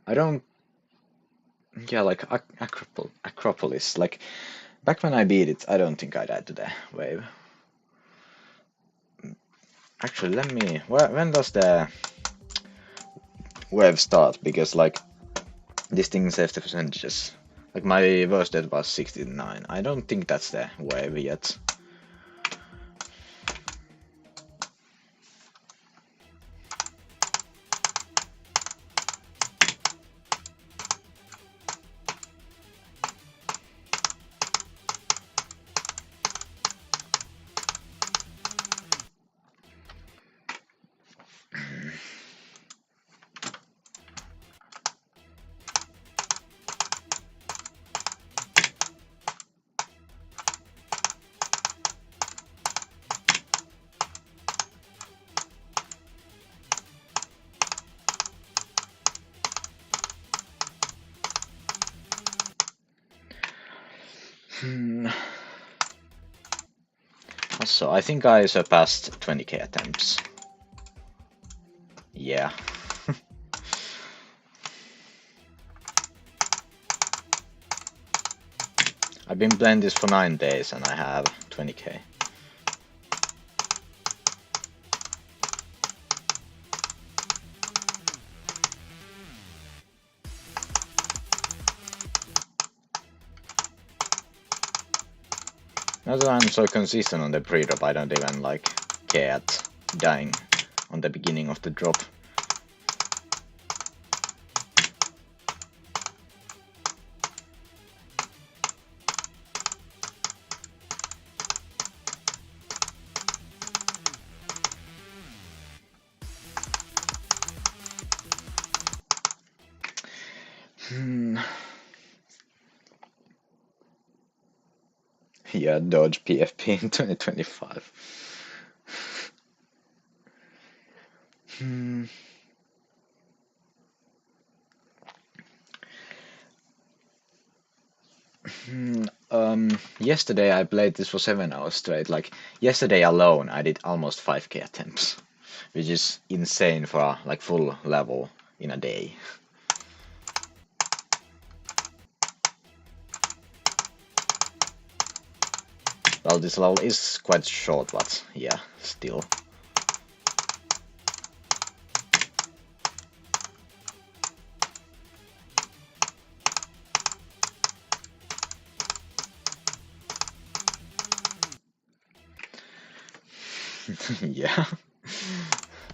I don't. Yeah, like Acropolis. Like back when I beat it, I don't think I died to the wave. Actually, let me. When does the wave start? Because like this thing saves the percentages. Like my worst death was 69. I don't think that's the wave yet. Also, I think I surpassed 20k attempts. Yeah. I've been playing this for 9 days and I have 20k. Now that I'm so consistent on the pre-drop, I don't even like care at dying on the beginning of the drop. Yeah, dodge PFP in 2025. Yesterday I played this for 7 hours straight. Like, yesterday alone I did almost 5k attempts, which is insane for a like full level in a day. Well, this level is quite short, but yeah, still. Yeah.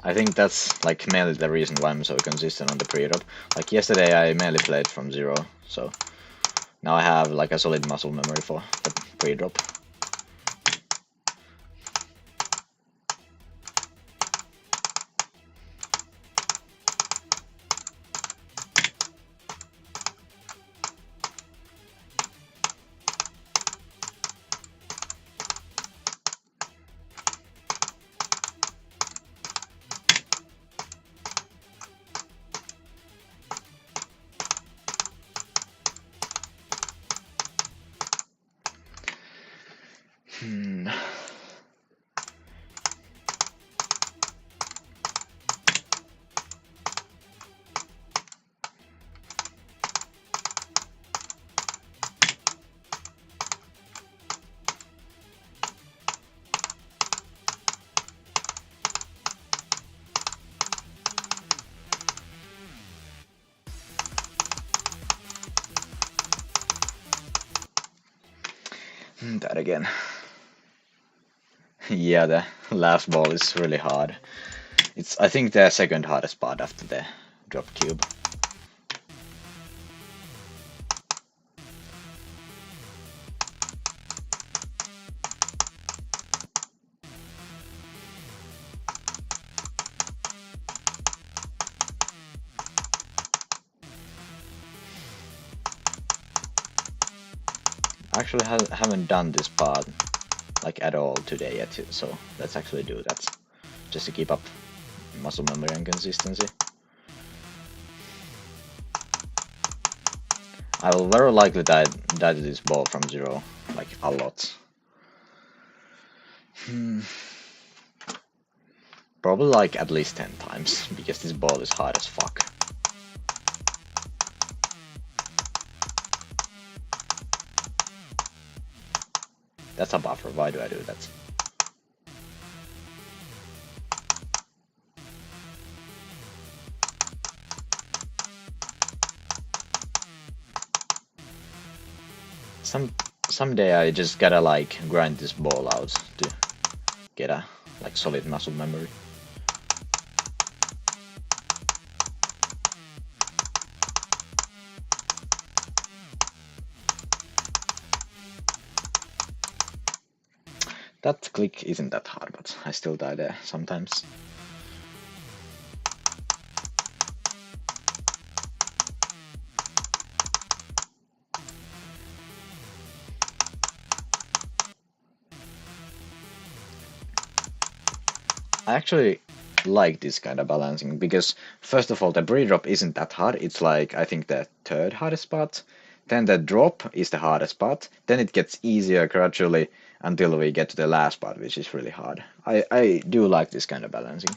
I think that's like mainly the reason why I'm so consistent on the pre-drop. Like yesterday I mainly played from 0, so now I have like a solid muscle memory for the pre-drop. That again. Yeah, the last ball is really hard. It's I think the second hardest part after the drop cube. I actually haven't done this part like at all today yet, so let's actually do that, just to keep up muscle memory and consistency. I will very likely die to this ball from 0, like a lot. Probably like at least 10 times, because this ball is hard as fuck. That's a buffer. Why do I do that? Someday I just gotta like grind this ball out to get a like solid muscle memory. That click isn't that hard, but I still die there sometimes. I actually like this kind of balancing because first of all the pre-drop isn't that hard. It's like I think the third hardest spot. Then the drop is the hardest spot. Then it gets easier gradually until we get to the last part, which is really hard. I do like this kind of balancing.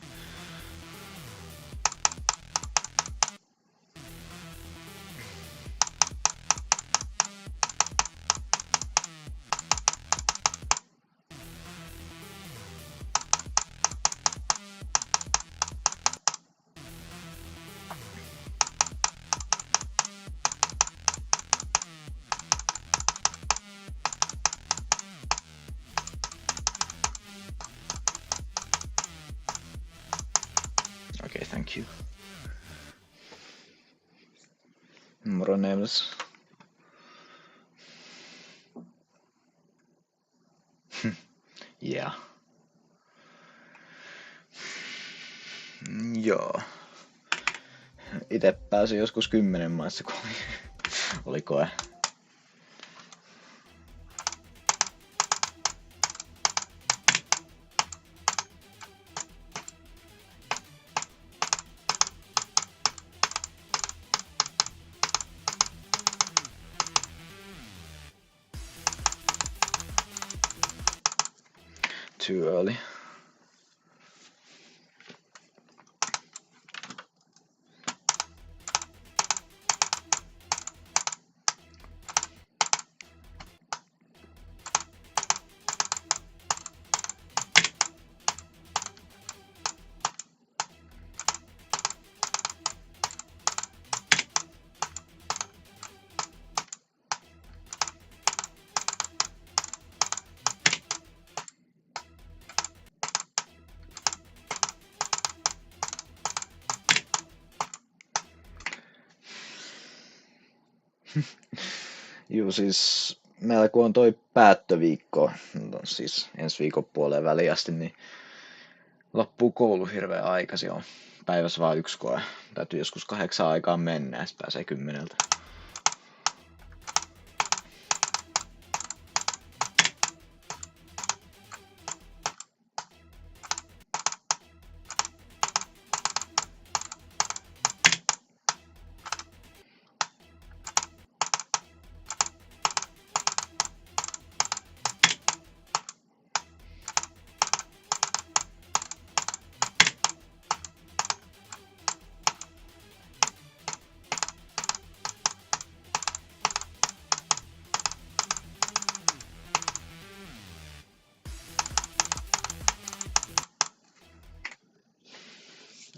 Okay, thank you. Moro names. Yeah. Joo. Itse pääsin joskus 10 maissa, kun oli koe. Too early. Juu, siis meillä kun on toi päättöviikko, siis ensi viikon puoleen väliin asti, niin loppuu koulu hirveän aikaisin. On päivässä vaan 1 koe. Täytyy joskus 8 aikaan mennä ja sitten pääsee 10.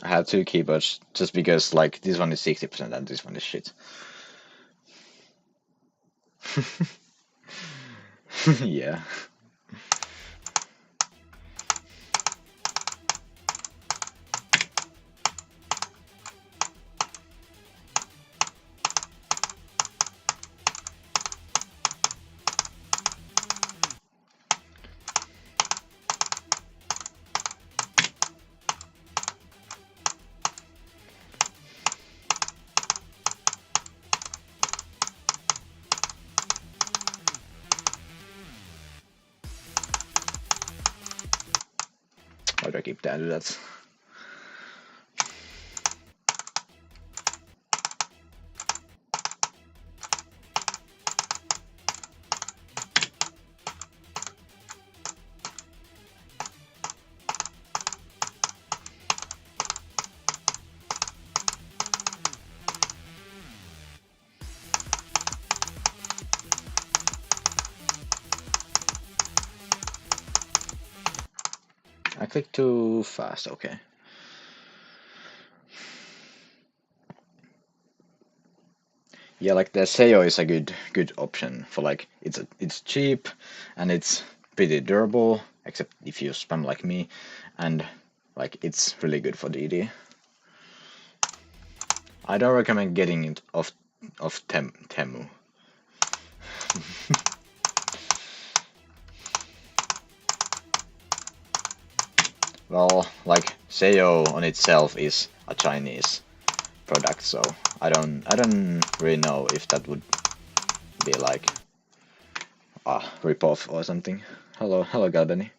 I have 2 keyboards just because like this one is 60% and this one is shit. Yeah. Why do I keep down to that? I clicked too fast, okay. Yeah, like the Seo is a good option for like it's cheap and it's pretty durable, except if you spam like me, and like it's really good for DD. I don't recommend getting it off Temu. Well, like Seo on itself is a Chinese product, so I don't really know if that would be like a ripoff or something. Hello Galbany.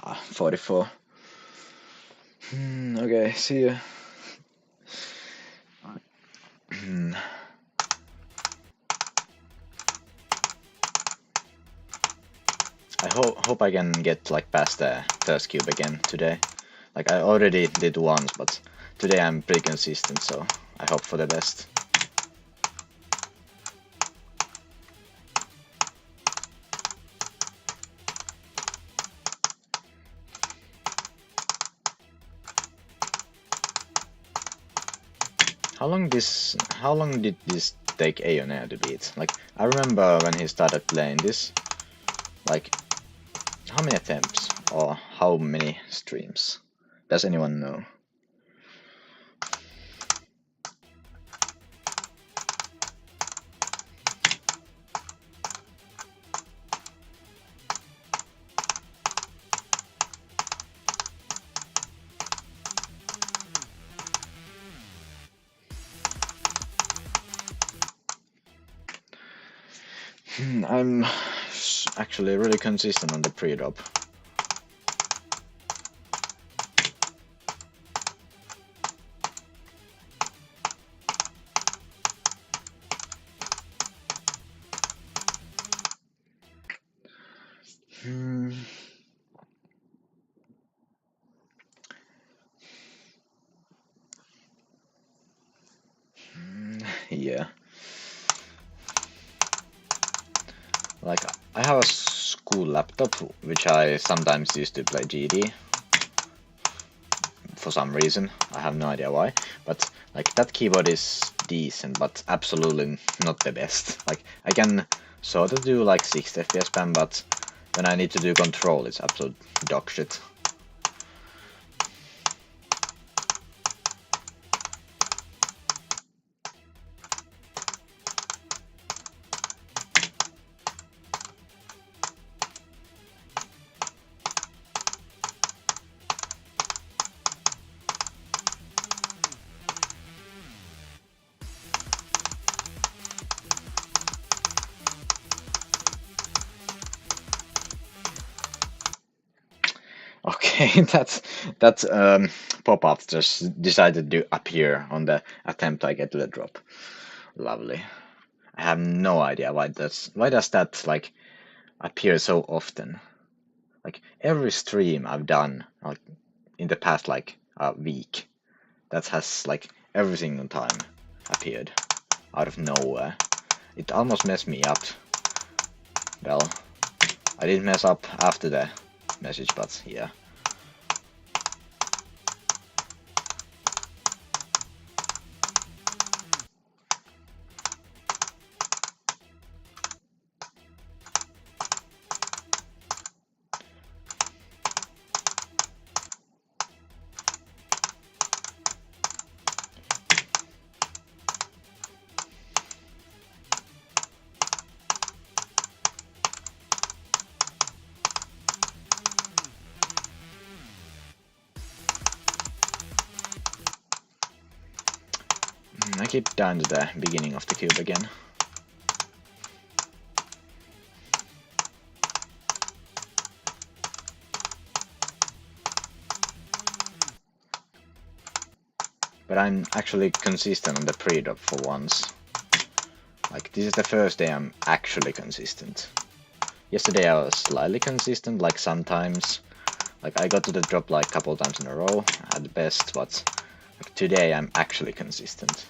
Ah, 44. Okay, see ya. I hope I can get like past the first cube again today. Like I already did once, but today I'm pretty consistent, so I hope for the best. How long did this take Aeon to beat? Like I remember when he started playing this, like how many attempts or how many streams? Does anyone know? I'm actually really consistent on the pre-drop. Yeah. Like, I have a school laptop, which I sometimes use to play GD. For some reason, I have no idea why. But, like, that keyboard is decent, but absolutely not the best. Like, I can sort of do, like, 60 FPS spam, but when I need to do control, it's absolute dog shit. Okay, that pop-up just decided to appear on the attempt I get to the drop. Lovely. I have no idea why does that like appear so often. Like every stream I've done like in the past like a week, that has like every single time appeared out of nowhere. It almost messed me up. Well, I didn't mess up after the message, but yeah. I keep down to the beginning of the cube again. But I'm actually consistent on the pre-drop for once. Like, this is the first day I'm actually consistent. Yesterday I was slightly consistent, like sometimes. Like, I got to the drop like a couple times in a row at the best, but like, today I'm actually consistent.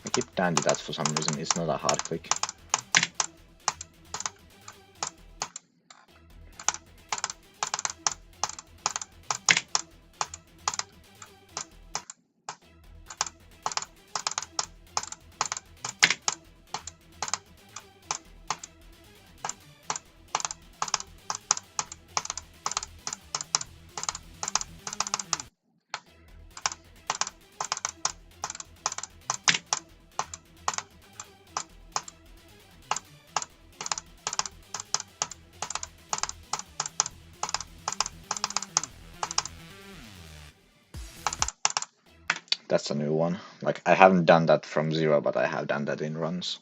I keep down to that for some reason, it's not a hard click. That's a new one. Like, I haven't done that from zero, but I have done that in runs.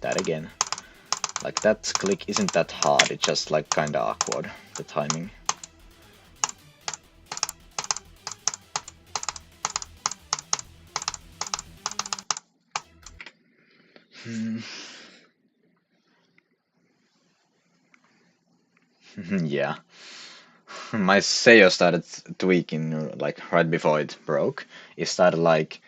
That again. Like, that click isn't that hard, it's just like kinda awkward, the timing. Yeah. My Seiyo started tweaking like right before it broke. It started like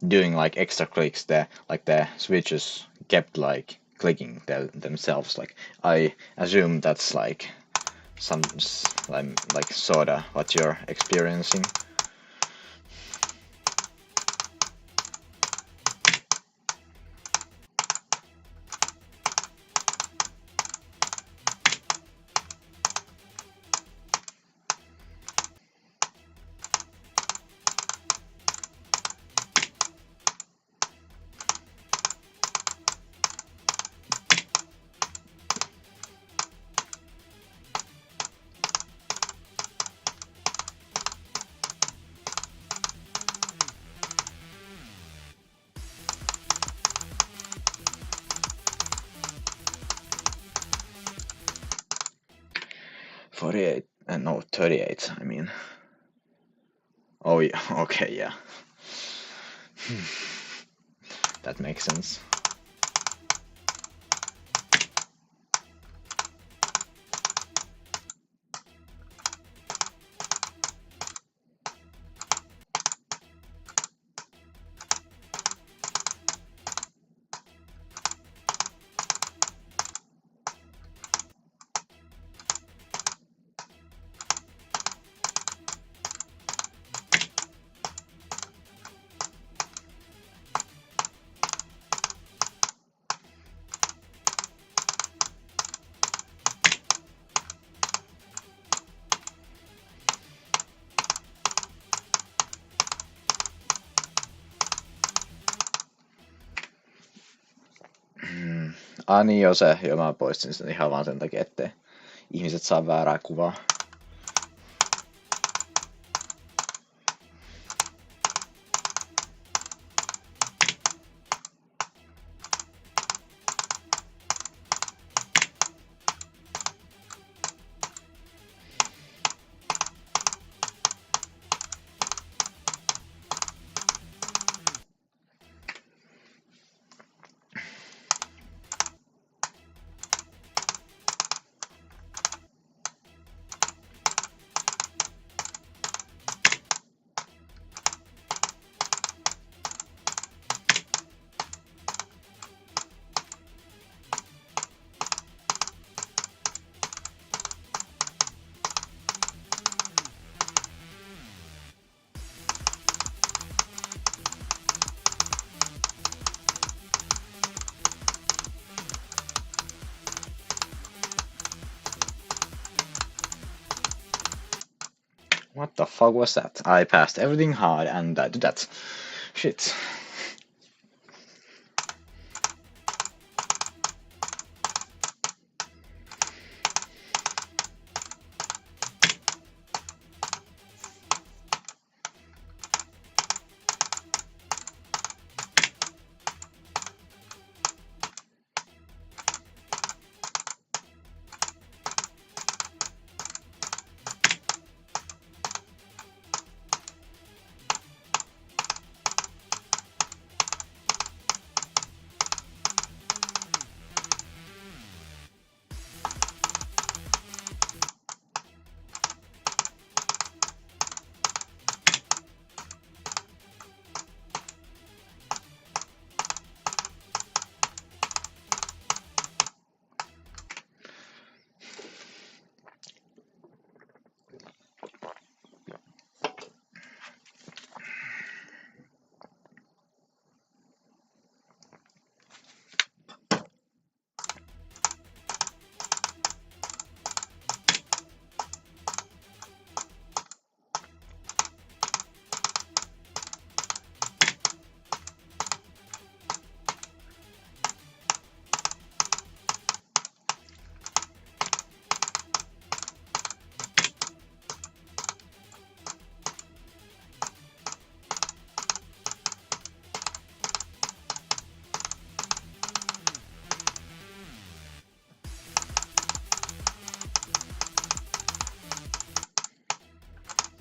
doing like extra clicks there, like the switches kept like clicking themselves. Like I assume that's like some like sorta what you're experiencing. '48, no, 38. I mean. Oh yeah. Okay, yeah. That makes sense. Niin joo se, joo mä poistin sen ihan vaan sen takia, ettei ihmiset saa väärää kuvaa. What the fuck was that? I passed everything hard and I did that. Shit.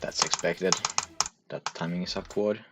That's expected. That timing is awkward.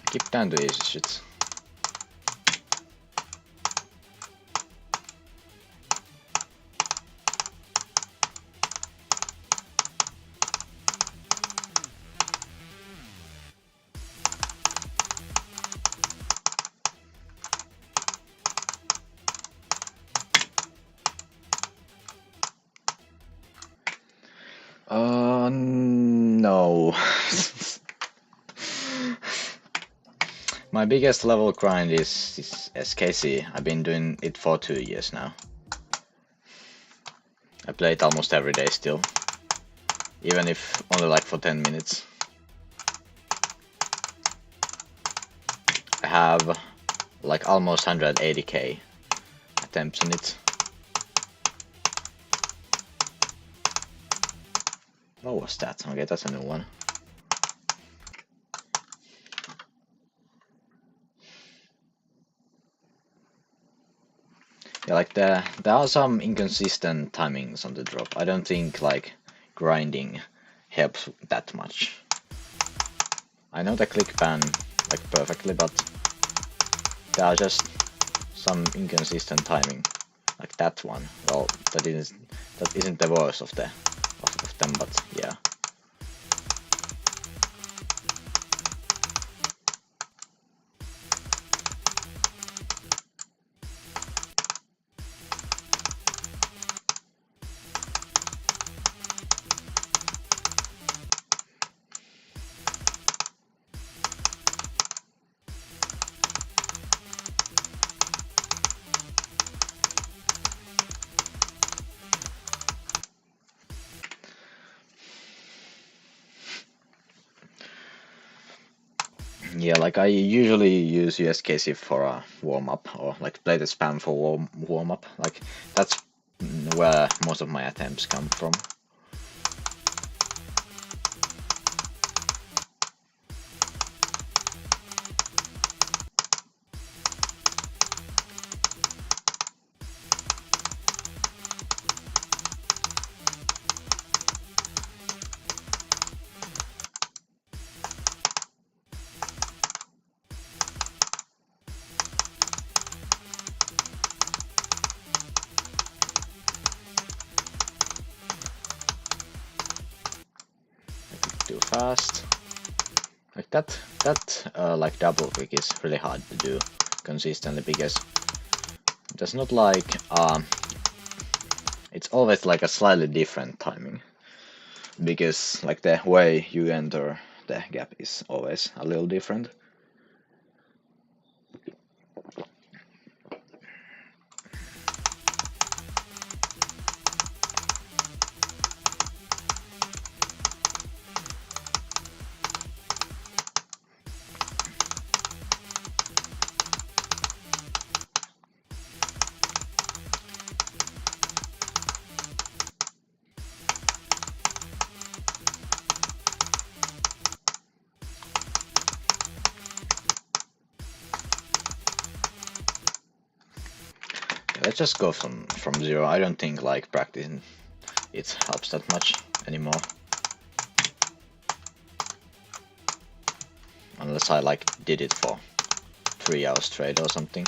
Keep down to easy shit. No. My biggest level grind is SKC. I've been doing it for 2 years now. I play it almost every day still. Even if only like for 10 minutes. I have like almost 180k attempts in it. What was that? Okay, that's a new one. Yeah, like there are some inconsistent timings on the drop. I don't think like grinding helps that much. I know the click ban like perfectly, but there are just some inconsistent timing. Like that one. Well, that isn't the worst of them, but yeah. Yeah, like I usually use USKC for a warm-up or like play the spam for warm-up. Like that's where most of my attempts come from. fast. Like that like double click is really hard to do consistently because there's not like it's always like a slightly different timing because like the way you enter the gap is always a little different. Let's just go from 0. I don't think like practicing it helps that much anymore. Unless I like did it for 3 hours straight or something.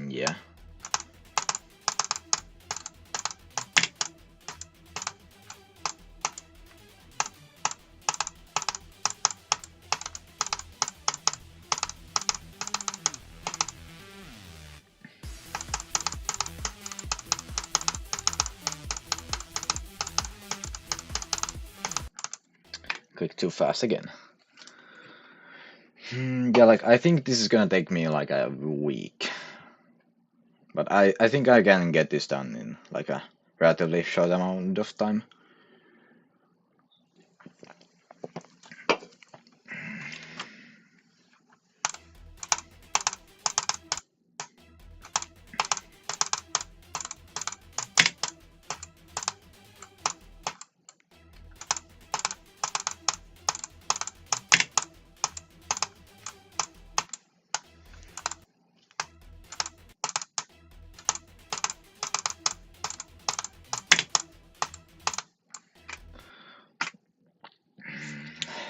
Yeah. Click too fast again. Yeah, like I think this is gonna take me like a week. But I think I can get this done in like a relatively short amount of time.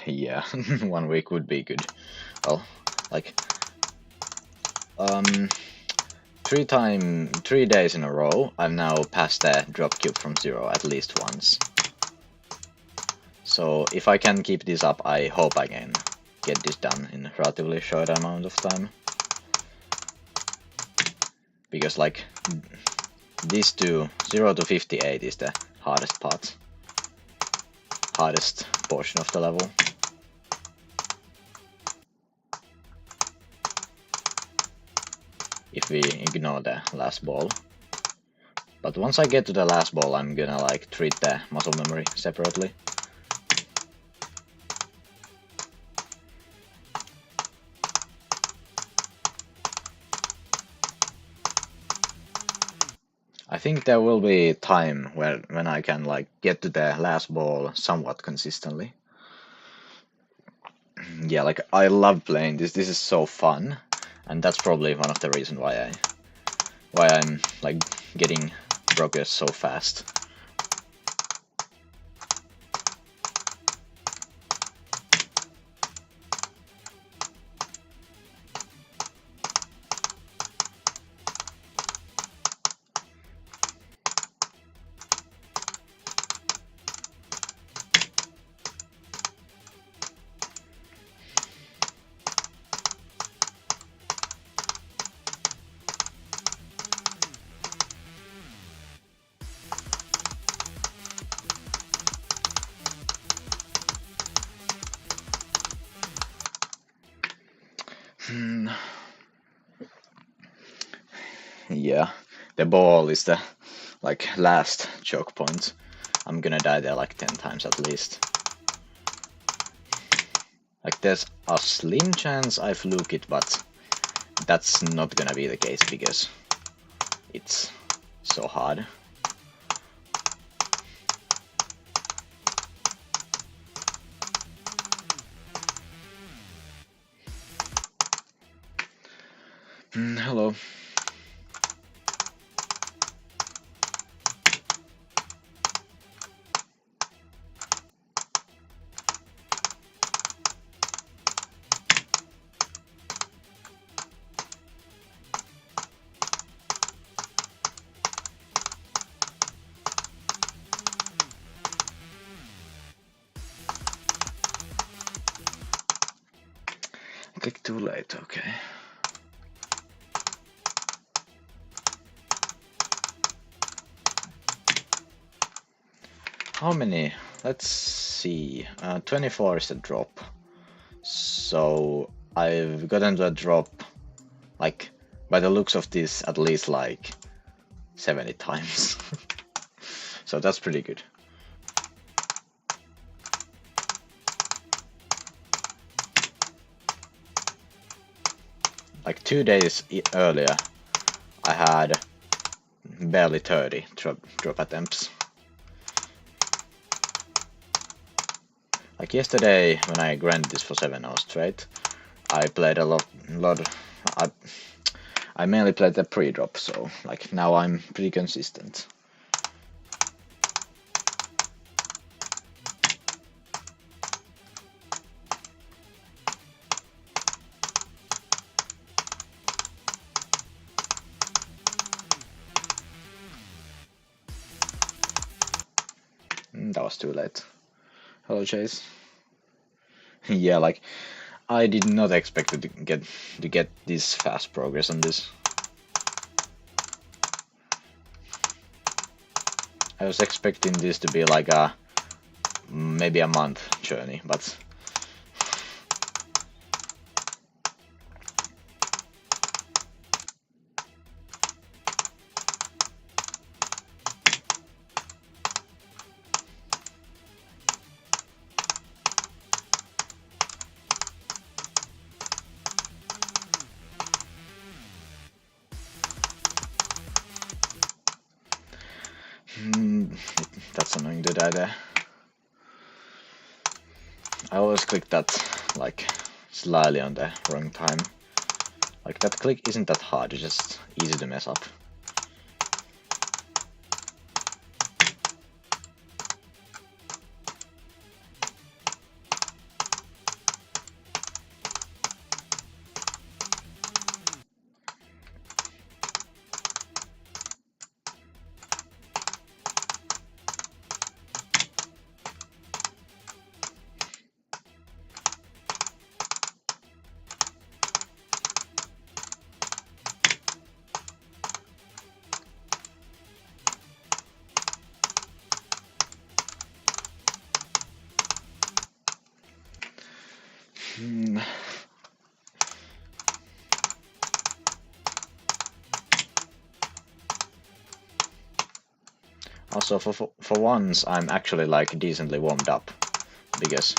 Yeah, 1 week would be good. Well, like 3 days in a row, I've now passed the drop cube from 0 at least once. So if I can keep this up, I hope I can get this done in a relatively short amount of time. Because like these two, 0 to 58 is the hardest part. Hardest portion of the level. If we ignore the last ball. But once I get to the last ball, I'm gonna like treat the muscle memory separately. I think there will be time when I can like get to the last ball somewhat consistently. Yeah, like I love playing this. This is so fun, and that's probably one of the reasons why I'm like getting progress so fast. Yeah, the ball is the like last choke point. I'm gonna die there like 10 times at least. Like there's a slim chance I fluke it, but that's not gonna be the case because it's so hard. Hello. click too late, okay. How many? Let's see. 24 is the drop. So I've gotten to a drop, like, by the looks of this, at least like 70 times. So that's pretty good. Like 2 days earlier, I had barely 30 drop attempts. Like yesterday, when I grinded this for 7 hours straight, I played a lot. I mainly played the pre-drop, so like now I'm pretty consistent. That was too late. Hello, Chase. Yeah, like I did not expect to get this fast progress on this. I was expecting this to be like a maybe a month journey, but that's annoying to die there. I always click that like slightly on the wrong time. Like that click isn't that hard, it's just easy to mess up. Also, for once, I'm actually like decently warmed up, because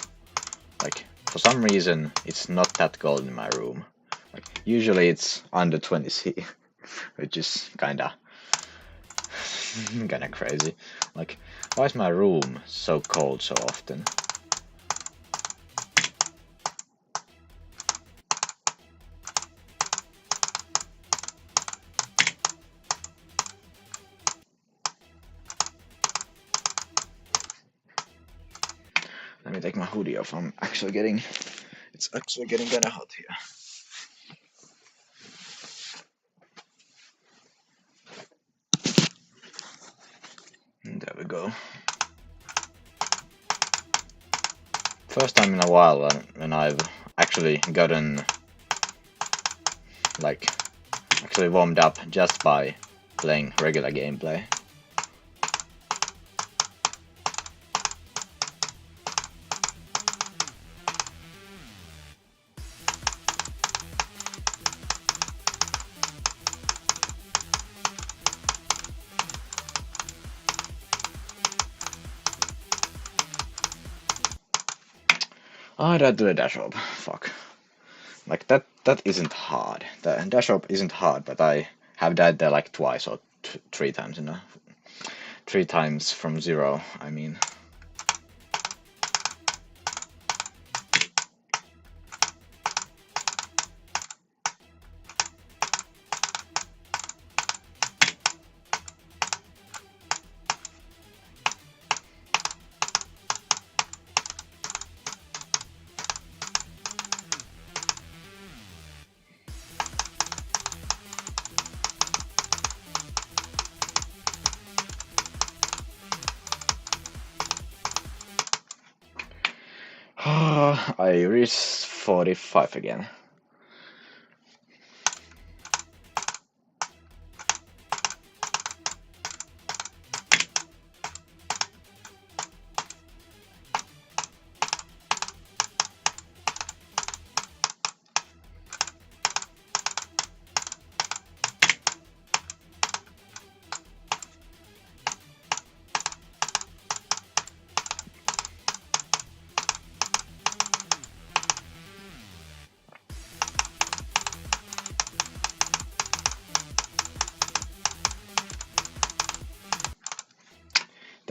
like for some reason it's not that cold in my room. Like usually it's under 20 C, which is kinda crazy. Like why is my room so cold so often? Let me take my hoodie off. It's actually getting kinda hot here. And there we go. First time in a while when I've actually gotten like actually warmed up just by playing regular gameplay. I died to the dash hop. Fuck. Like that isn't hard. The dash hop isn't hard, but I have died there like twice or 3 times, 3 times from 0, I mean. I reached 45 again.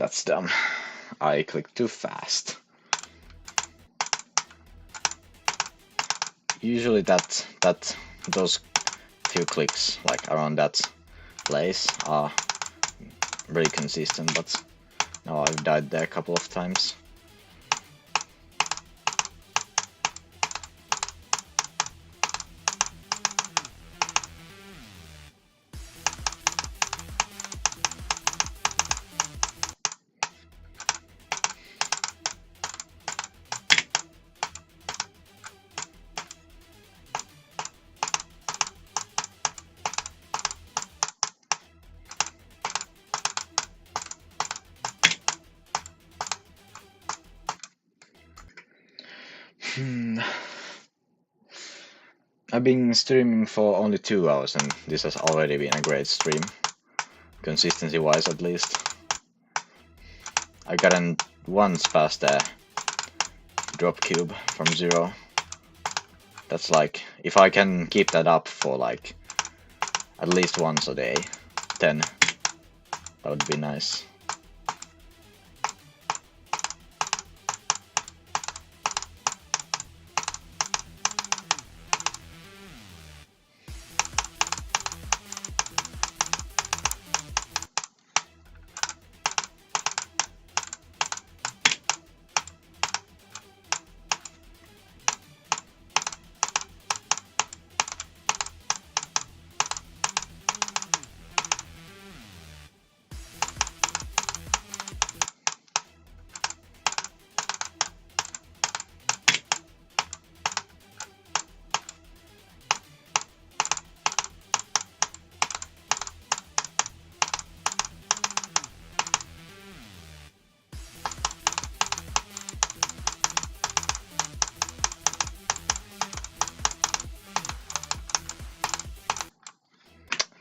That's dumb. I clicked too fast. Usually those few clicks like around that place are really consistent, but now I've died there a couple of times. I've been streaming for only 2 hours and this has already been a great stream. Consistency wise at least. I gotten once past the drop cube from 0. That's like, if I can keep that up for like at least once a day, 10, that would be nice.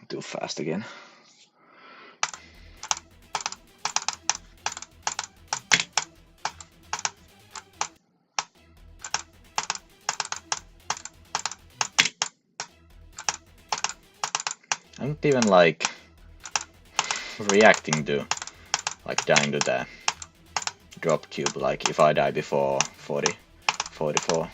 Too fast again. I'm not even like reacting to like dying to the drop cube, like if I die before 40, 44.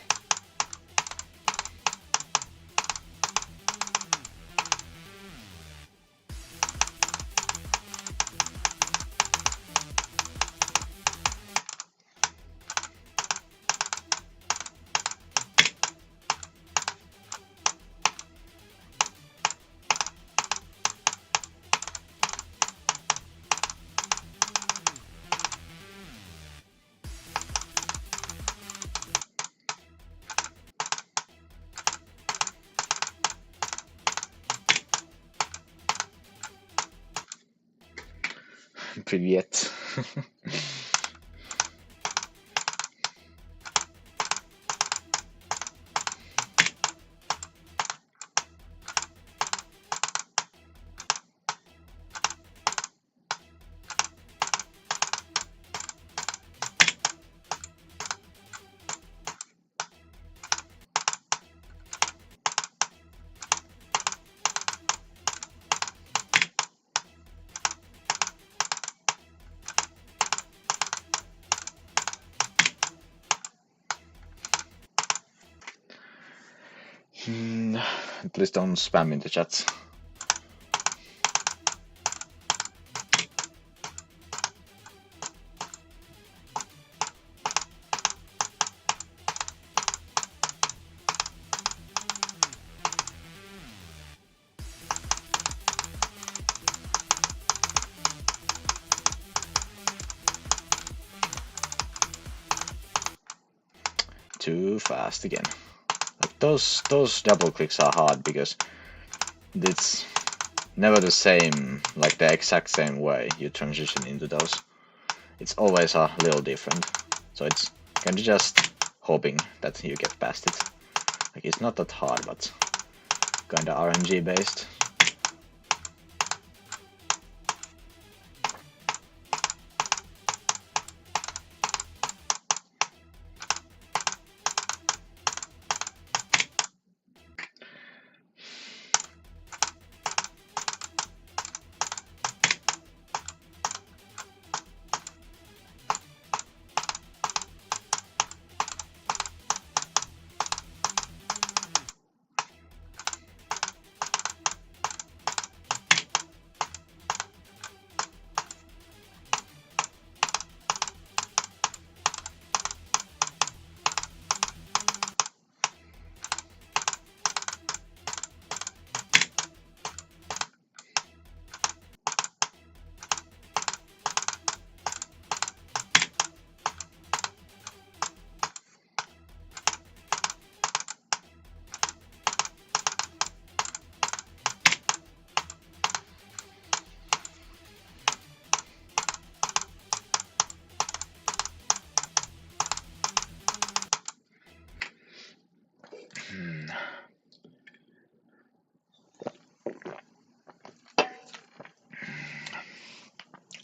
Привет. Please don't spam in the chat. Too fast again. Like those double clicks are hard because it's never the same, like the exact same way you transition into those. It's always a little different. So it's kind of just hoping that you get past it. Like it's not that hard, but kind of RNG based.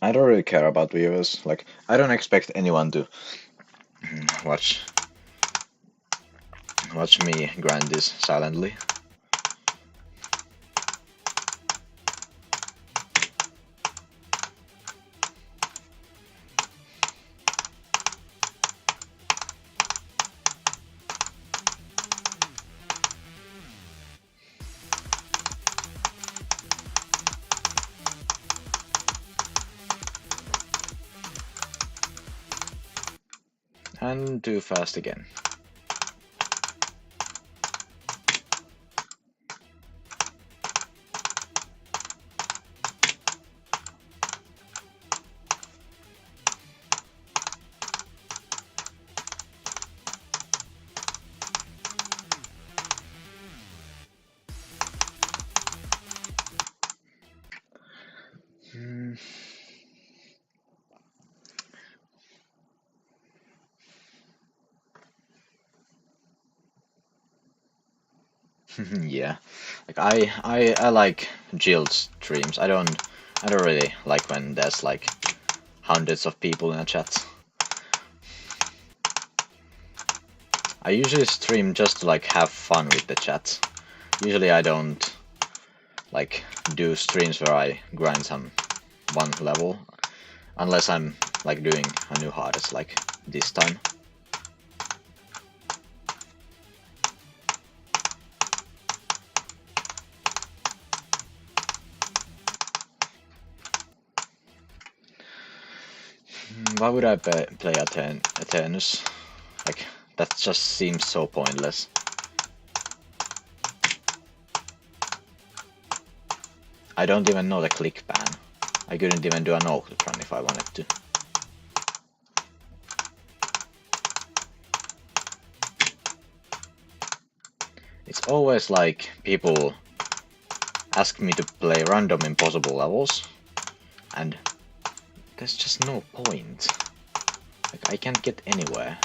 I don't really care about viewers. Like, I don't expect anyone to watch me grind this silently. And too fast again. Hmm. Yeah, like I like chilled streams. I don't really like when there's like hundreds of people in a chat. I usually stream just to like have fun with the chat. Usually I don't like do streams where I grind some one level unless I'm like doing a new hardest like this time. Why would I play Atenus? Like, that just seems so pointless. I don't even know the click ban. I couldn't even do an Oakland run if I wanted to. It's always like people ask me to play random impossible levels, and there's just no point. Like, I can't get anywhere.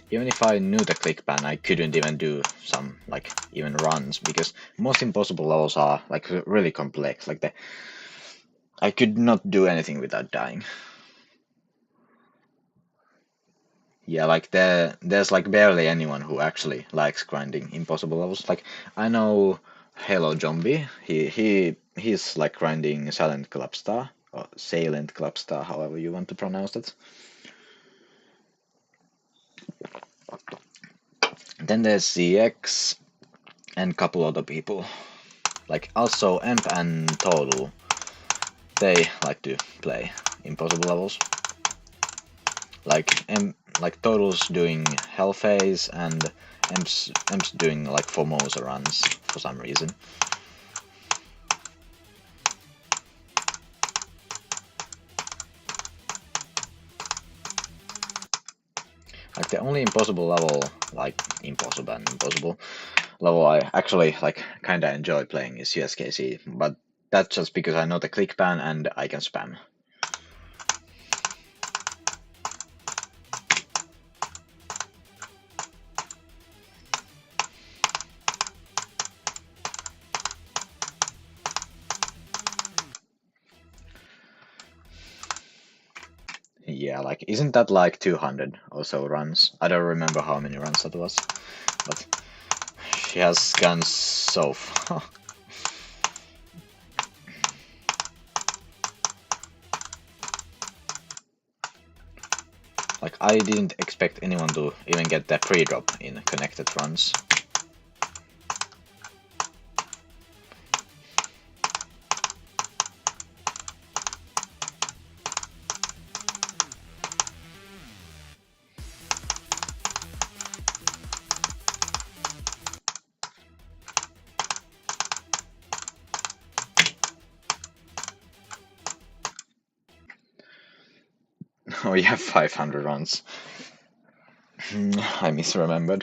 Even if I knew the click ban, I couldn't even do some, like, even runs, because most impossible levels are, like, really complex. Like, I could not do anything without dying. Yeah, like, there's, like, barely anyone who actually likes grinding impossible levels. Like, I know Hello Zombie, he's, like, grinding Silent Clubstar, or Salient Clubstar, however you want to pronounce it. Then there's CX and couple other people. Like also Emp and Total, they like to play impossible levels. Like Total's doing Hell Phase and Emp's doing like Formosa runs for some reason. Like the only impossible level, like impossible level I actually like kinda enjoy playing is USKC, but that's just because I know the click ban and I can spam. Yeah, like isn't that like 200 or so runs? I don't remember how many runs that was, but she has gone so far. Like I didn't expect anyone to even get that pre-drop in connected runs. We have 500 runs. I misremembered.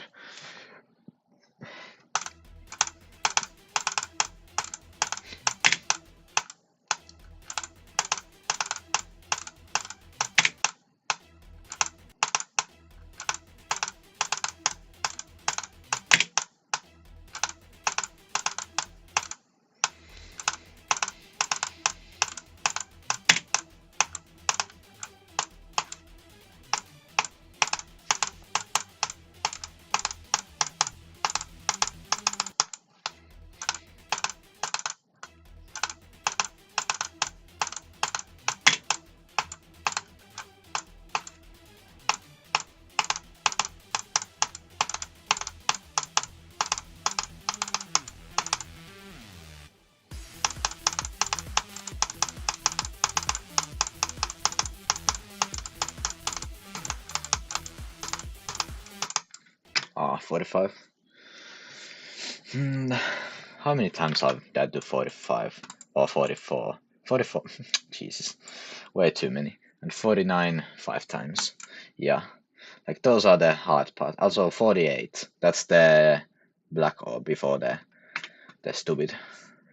Ah, 45. How many times have that do 45 or 44? 44. Jesus, way too many. And 49 5 times. Yeah, like those are the hard part. Also 48. That's the black orb before the stupid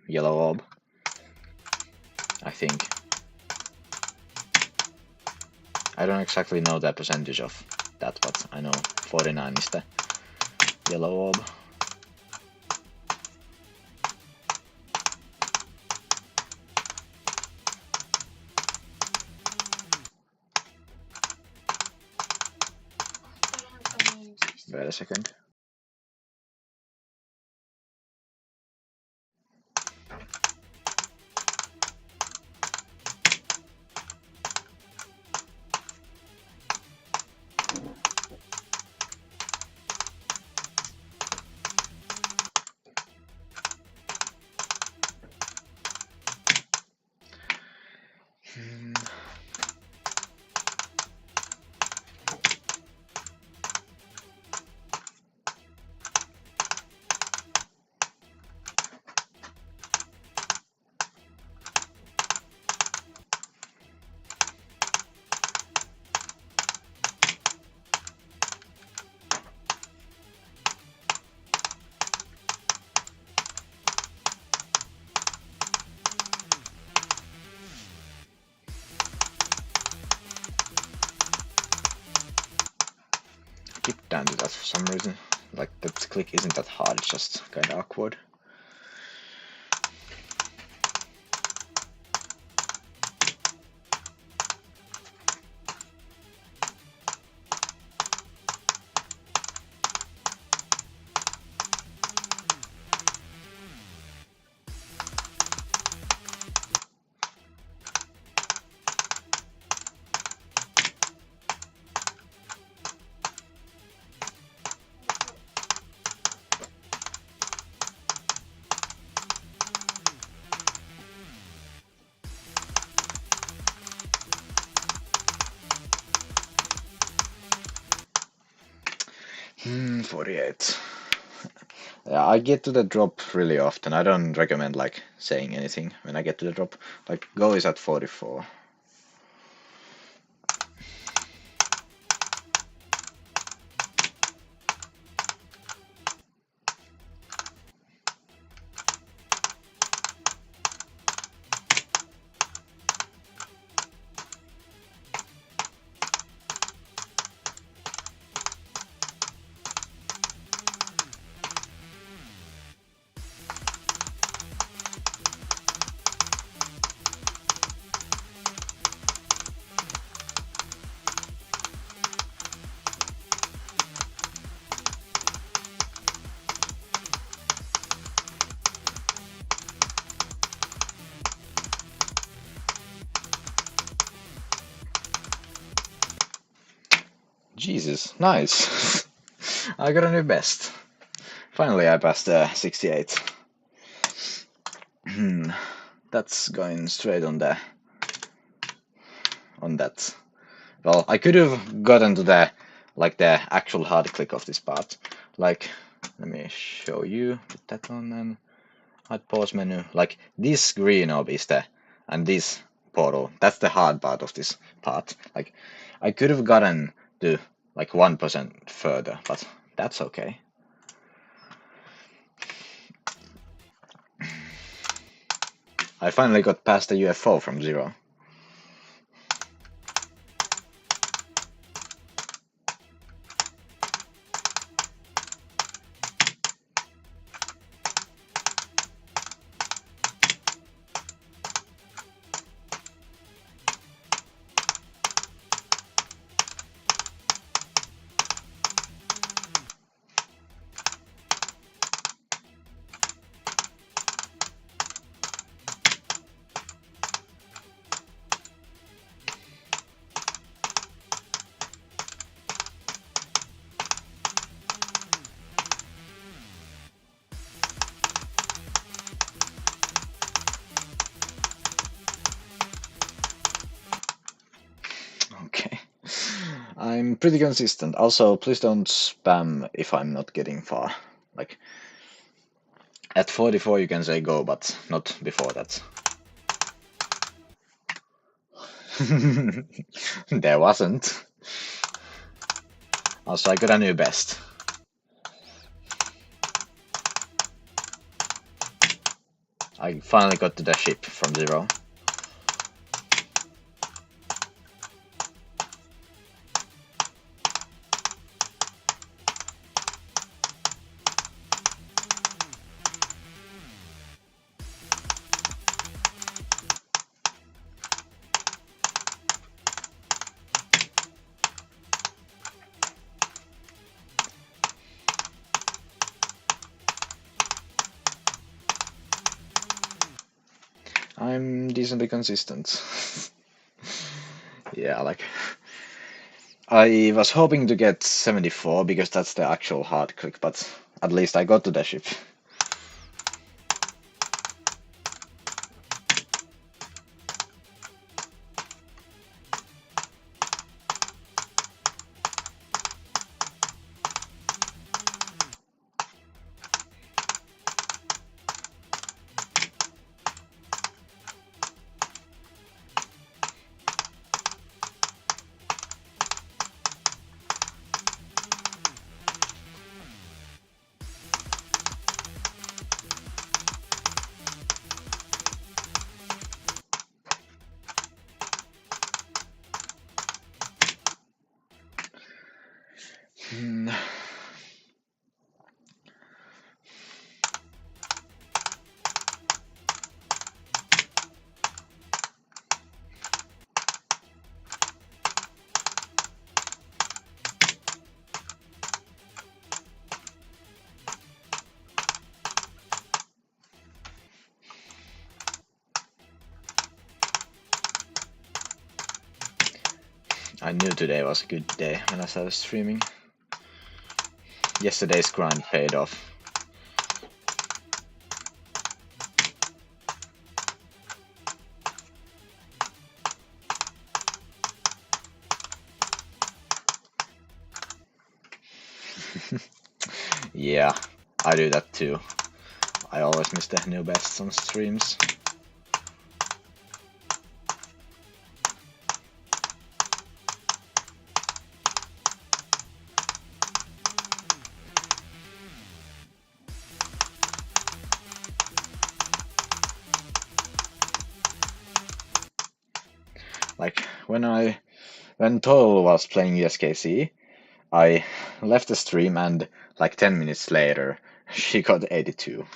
yellow orb. I think. I don't exactly know the percentage of that, but I know 49 is the yellow orb. Wait a second. Keep down to that for some reason. Like that click isn't that hard, it's just kinda awkward. Hmm, 48. Yeah, I get to the drop really often. I don't recommend like saying anything when I get to the drop. Like go is at 44. Jesus, nice. I got a new best. Finally I passed 68. That's going straight on that. Well, I could have gotten to the actual hard click of this part. Like, let me show you. Put that on and hard pause menu. Like this green orb is and this portal. That's the hard part of this part. Like, I could have gotten to like 1% further, but that's okay. I finally got past the UFO from 0. Okay. I'm pretty consistent. Also, please don't spam if I'm not getting far. Like, at 44 you can say go, but not before that. There wasn't. Also, I got a new best. I finally got to the ship from 0. I'm decently consistent. Yeah, like, I was hoping to get 74 because that's the actual hard click, but at least I got to the ship. Hmm. I knew today was a good day when I started streaming. Yesterday's grind paid off. Yeah, I do that too. I always miss the new bests on streams. Like, when Toll was playing SKC, I left the stream and like 10 minutes later, she got 82.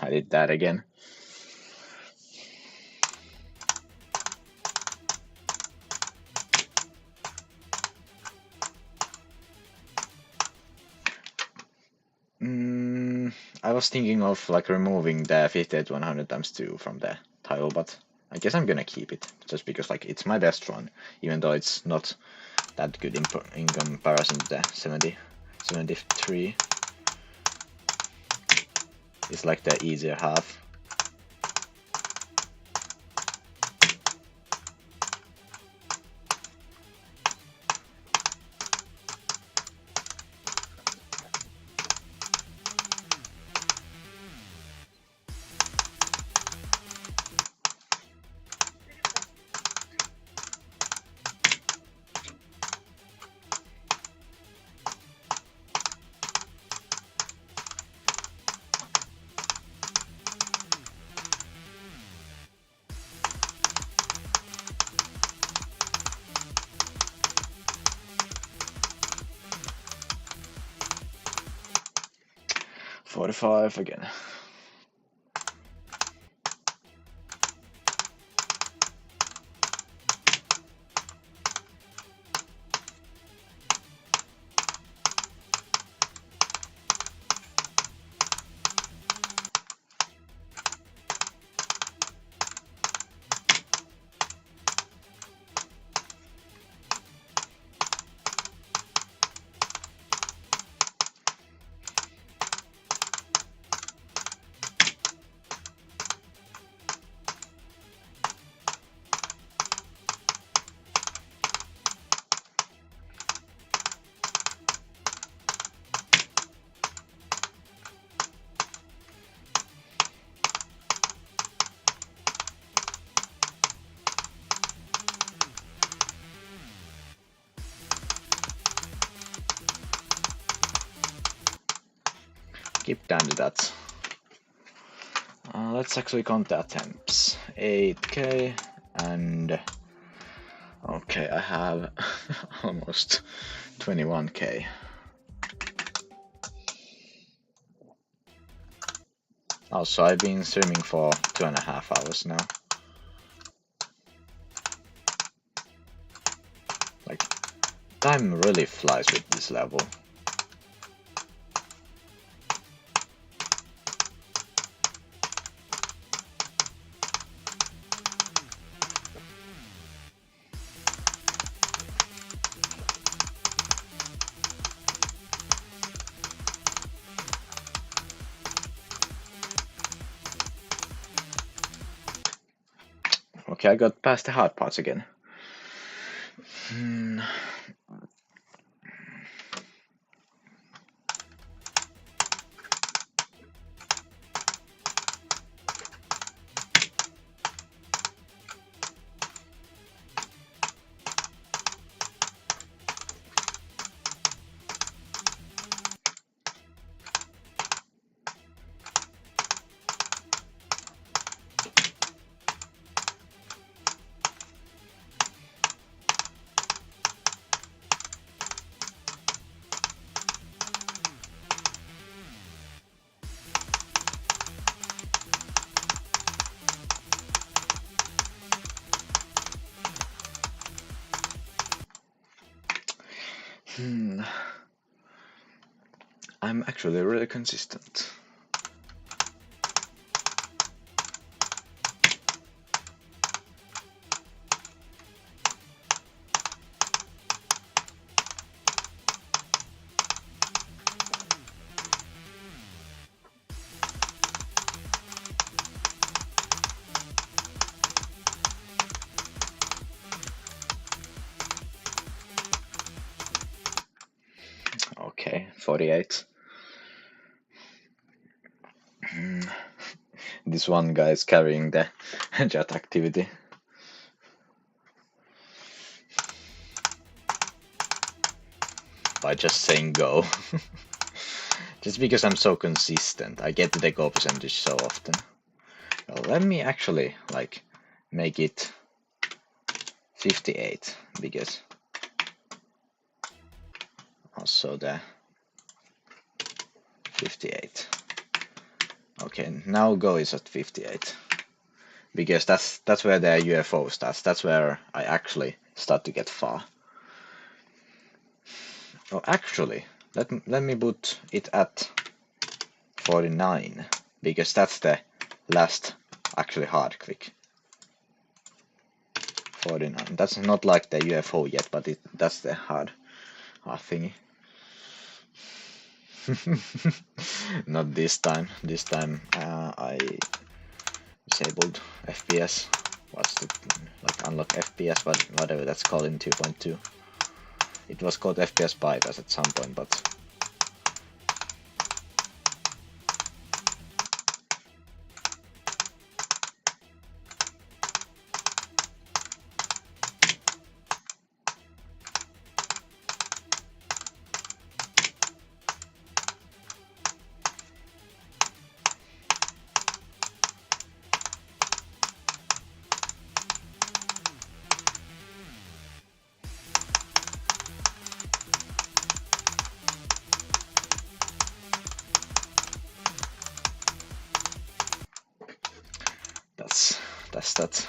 I did that again. I was thinking of like removing the 58 100 times 2 from the tile, but I guess I'm gonna keep it just because like it's my best one, even though it's not that good in comparison to the 73. It's like the easier half. $45 again. Keep down to that. Let's actually count the attempts. 8k and okay, I have almost 21k. Also, I've been streaming for 2.5 hours now. Like, time really flies with this level. Okay, I got past the hard parts again. I'm actually really consistent. Okay, 48. This one guy is carrying the chat activity. By just saying go. Just because I'm so consistent, I get to the go percentage so often. Well, let me actually like make it 58 because also the 58. Okay, now Go is at 58. Because that's where the UFO starts. That's where I actually start to get far. Oh, actually, let me put it at 49, because that's the last actually hard click. 49. That's not like the UFO yet, but that's the hard thingy. Not this time. This time I disabled FPS. What's the like unlock FPS, but whatever that's called in 2.2. It was called FPS bypass at some point, but that's that.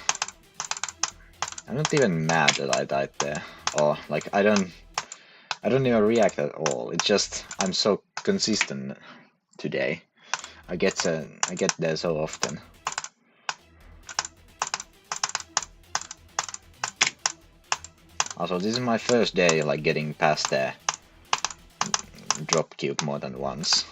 I'm not even mad that I died there, or like I don't even react at all. It's just I'm so consistent today. I get there so often. Also, this is my first day like getting past the drop cube more than once.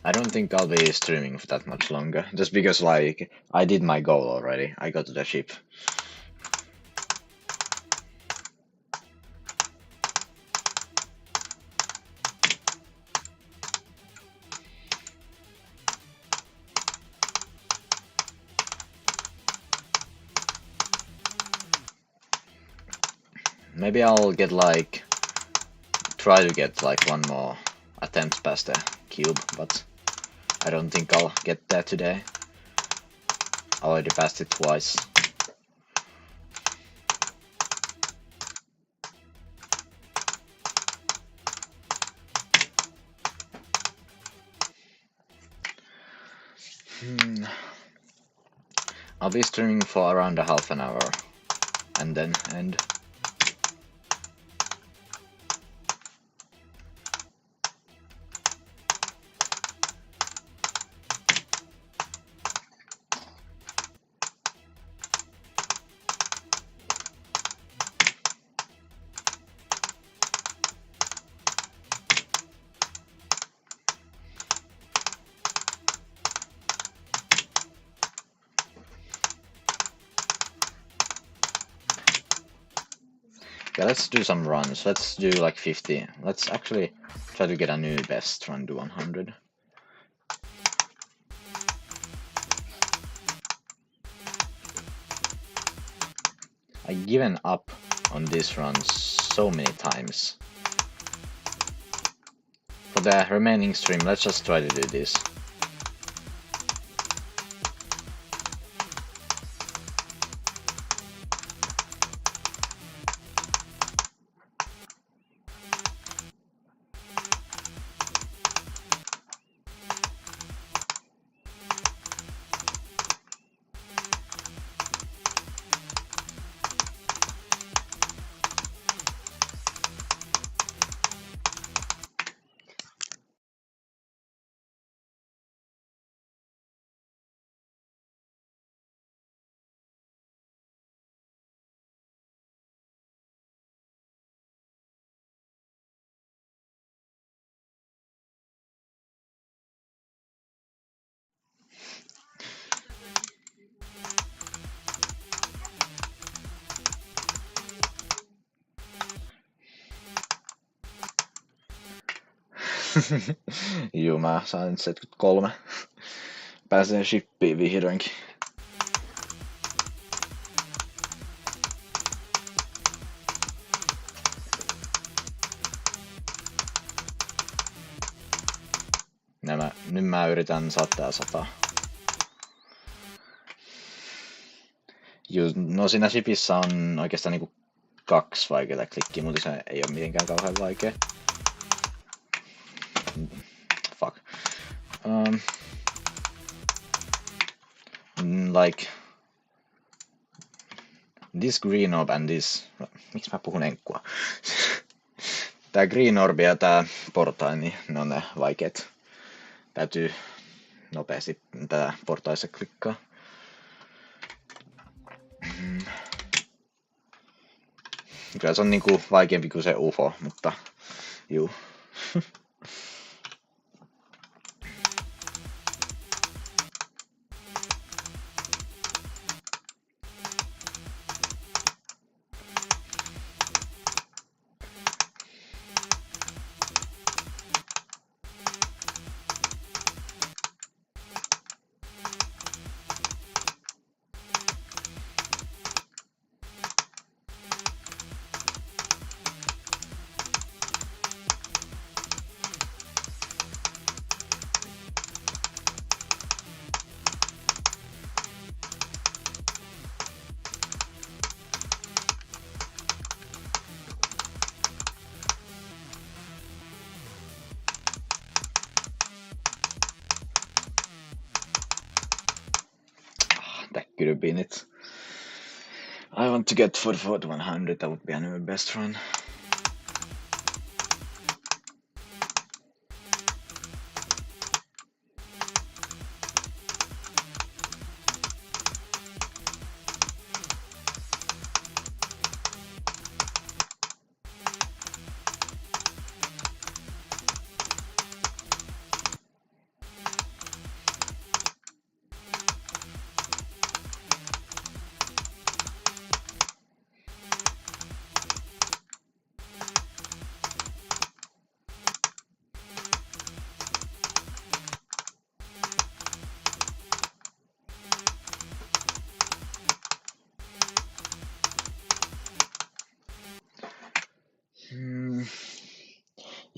I don't think I'll be streaming for that much longer, just because like I did my goal already. I got to the ship. Maybe I'll get like try to get like one more attempt past the cube, but I don't think I'll get there today. I already passed it twice. I'll be streaming for around a half an hour and then end. Yeah, let's do some runs. Let's do like 50. Let's actually try to get a new best run to 100. I've given up on this run so many times. For the remaining stream, let's just try to do this. Juu, mä sain 73. Pääsen shippiin vihdoinkin. Nyt mä yritän saattaa 100. Juu, no siinä shipissä on oikeastaan niinku 2 vaikeaa klikkiä, mutta se ei ole mitenkään kauhean vaikea. Fuck. Like this green orb and this... Miksi mä puhun enkkua? Tää green orb ja tää portail, niin ne on ne vaikeet. Täytyy nopeasti tätä portaissa klikkaa. Kyllä se on niinku vaikeampi kuin se UFO, mutta juu. That could have been it. I want to get 44 to 100, that would be my best run.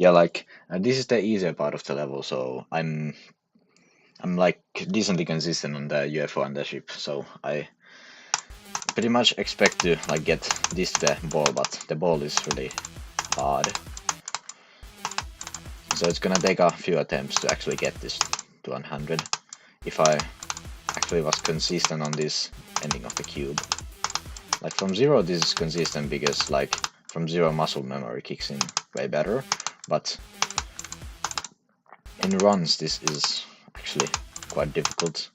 Yeah, like this is the easier part of the level, so I'm like decently consistent on the UFO and the ship, so I pretty much expect to like get this to the ball, but the ball is really hard. So it's gonna take a few attempts to actually get this to 100 if I actually was consistent on this ending of the cube. Like from 0 this is consistent because like from 0 muscle memory kicks in way better, but in runs this is actually quite difficult.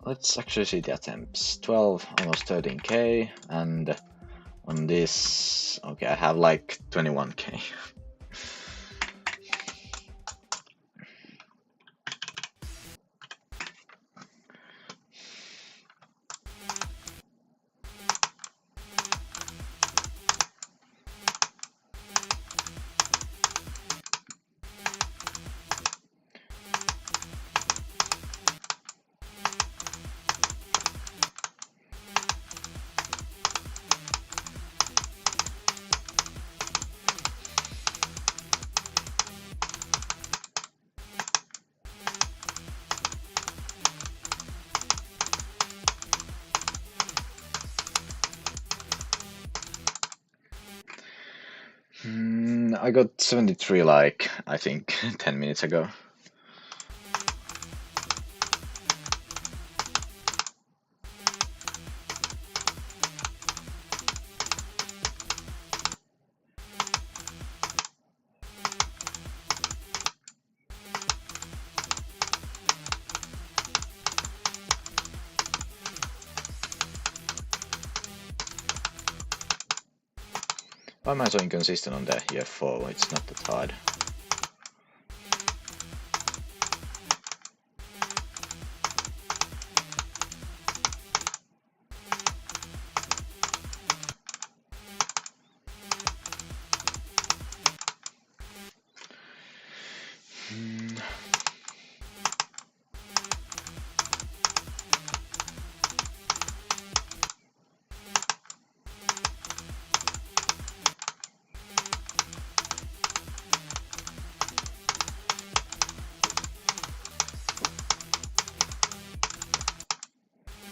Let's actually see the attempts. 12, almost 13k, and on this, okay, I have like 21k. I got 73 like, I think, 10 minutes ago. Why am I so inconsistent on the UFO? It's not that hard.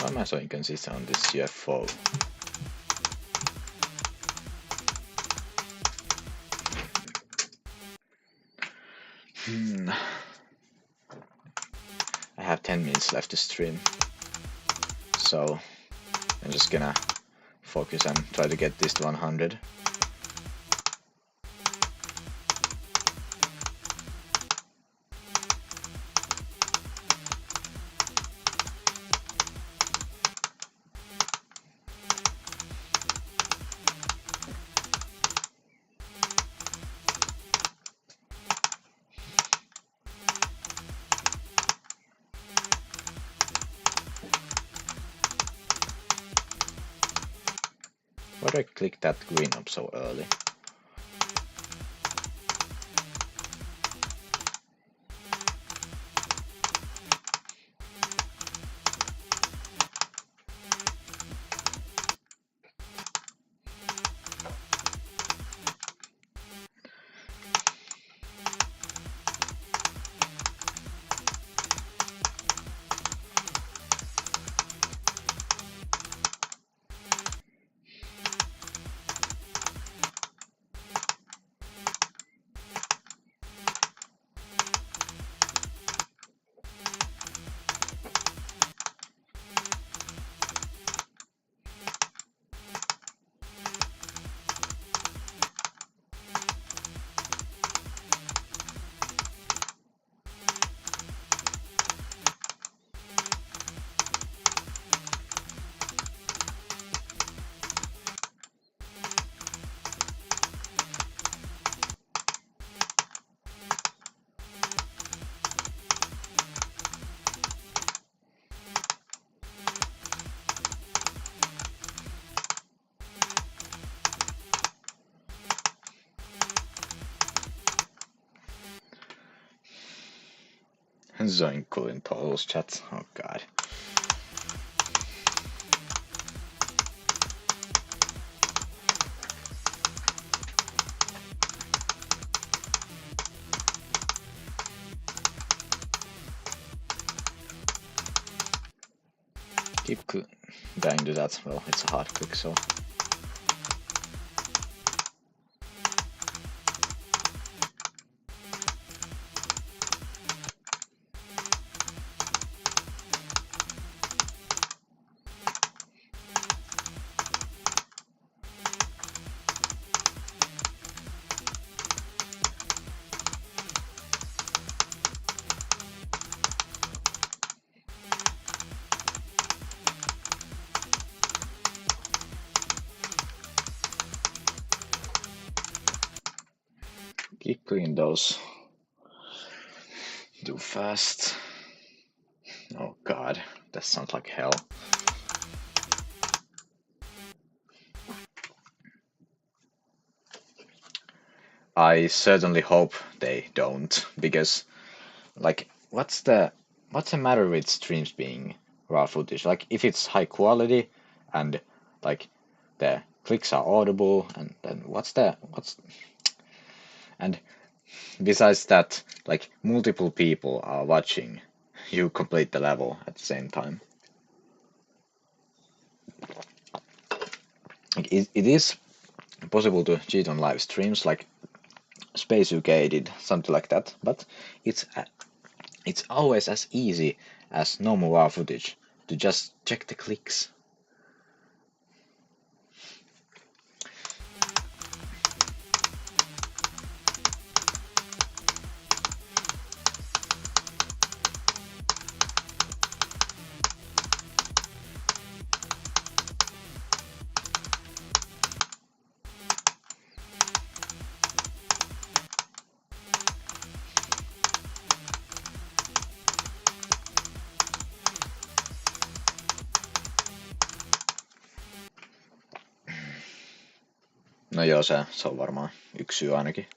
Why am I so inconsistent on this UFO? I have 10 minutes left to stream, so I'm just gonna focus and try to get this to 100. Why did I click that green up so early? Zoinkul in totals chat. Oh god. Keep dying to that. Well, it's a hard click, so. Keep clean those. Too fast. Oh god, that sounds like hell. I certainly hope they don't, because, like, what's the matter with streams being raw footage? Like, if it's high quality and like the clicks are audible, and then what's and besides that, like, multiple people are watching you complete the level at the same time. Like, it is possible to cheat on live streams. Like, Space UK did something like that, but it's always as easy as normal WoW footage to just check the clicks. No joo, se on varmaan yksi syy ainakin.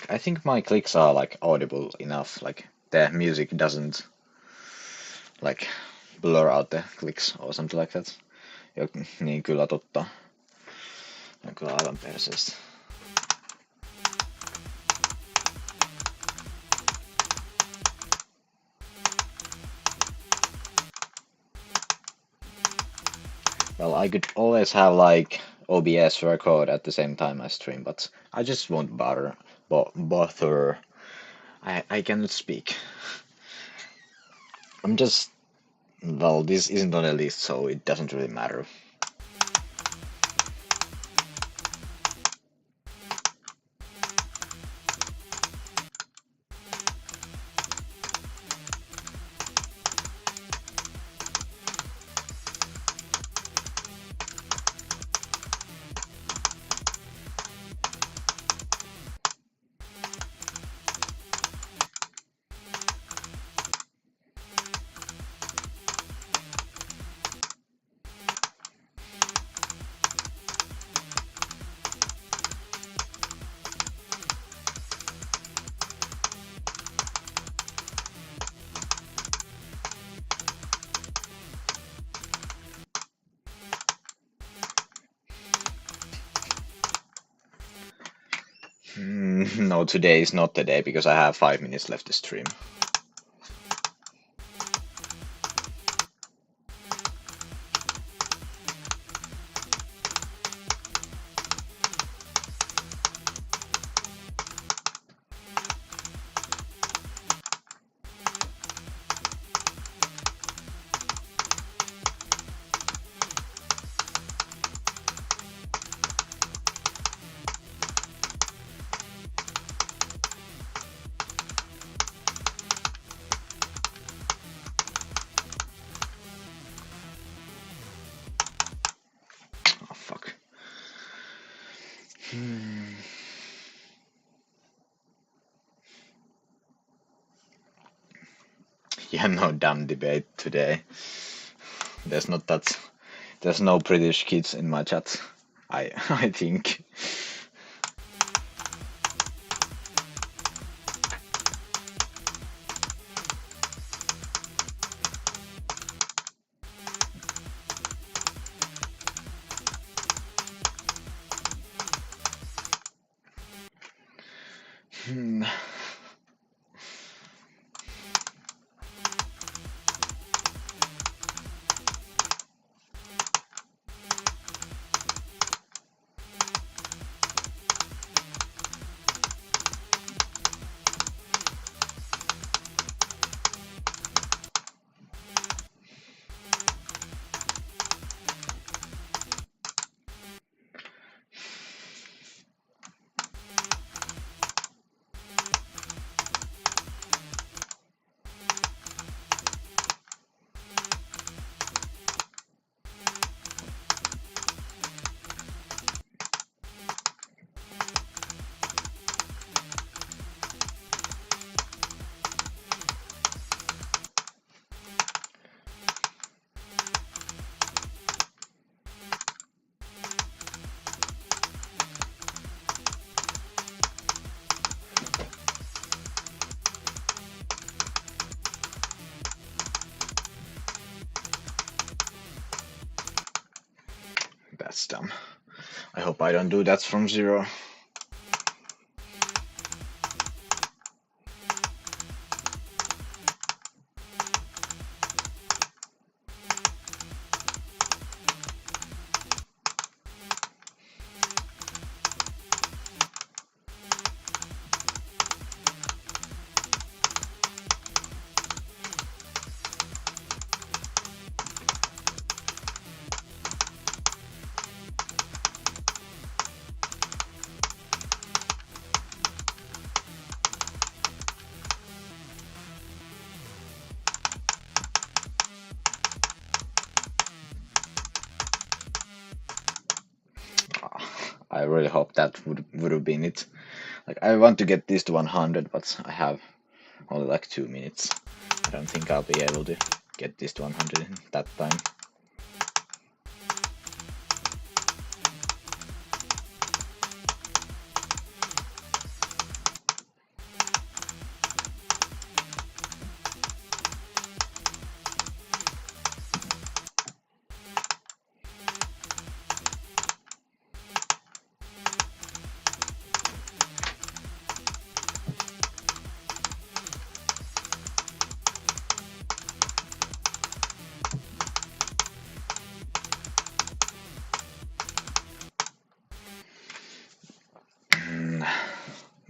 I think my clicks are like audible enough, like the music doesn't like blur out the clicks or something like that. Niin kyllä totta. On kyllä aivan perseestä. Well, I could always have like OBS record at the same time I stream, but I just won't bother. I cannot speak. I'm just, well, this isn't on a list, so it doesn't really matter. No, today is not the day because I have 5 minutes left to stream. Oh, fuck. Yeah, no dumb debate today. There's not that. There's no British kids in my chat. I think. That's dumb. I hope I don't do that from zero. I really hope that would have been it. Like, I want to get this to 100, but I have only like 2 minutes. I don't think I'll be able to get this to 100 in that time.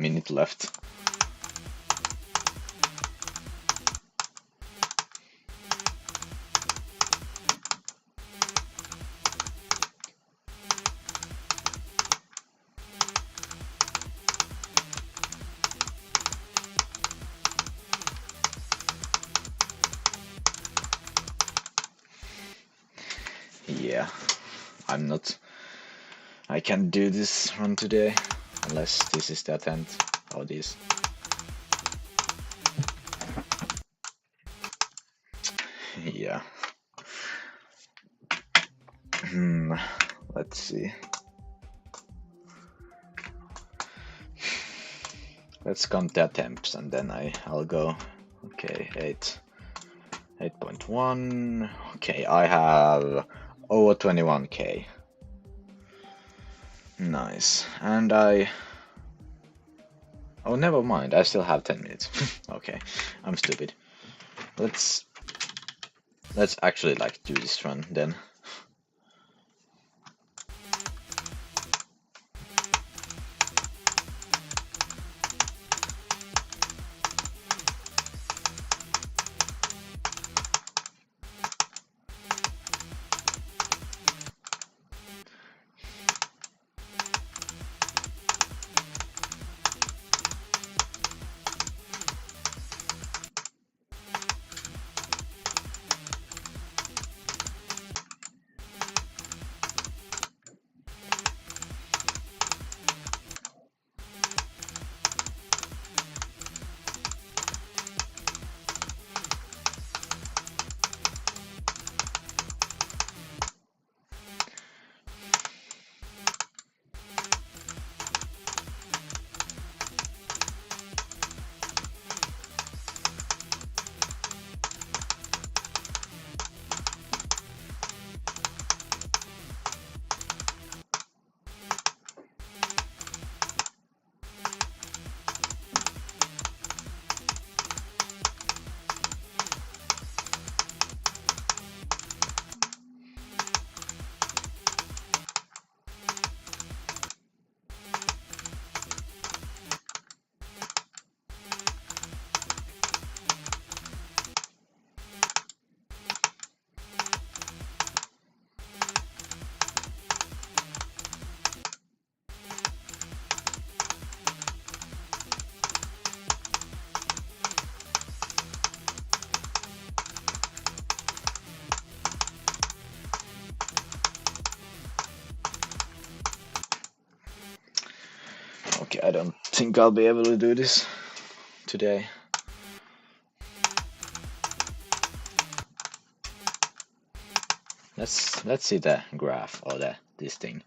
Minute left. Yeah, I can't do this run today unless this is the attempt or this. Yeah. Let's see. Let's count the attempts and then I'll go. Okay, 8.1. Okay, I have over 21k. Nice. And oh, never mind. I still have 10 minutes. Okay, I'm stupid. Let's actually like do this run then. Okay, I don't think I'll be able to do this today. Let's see the graph or this thing.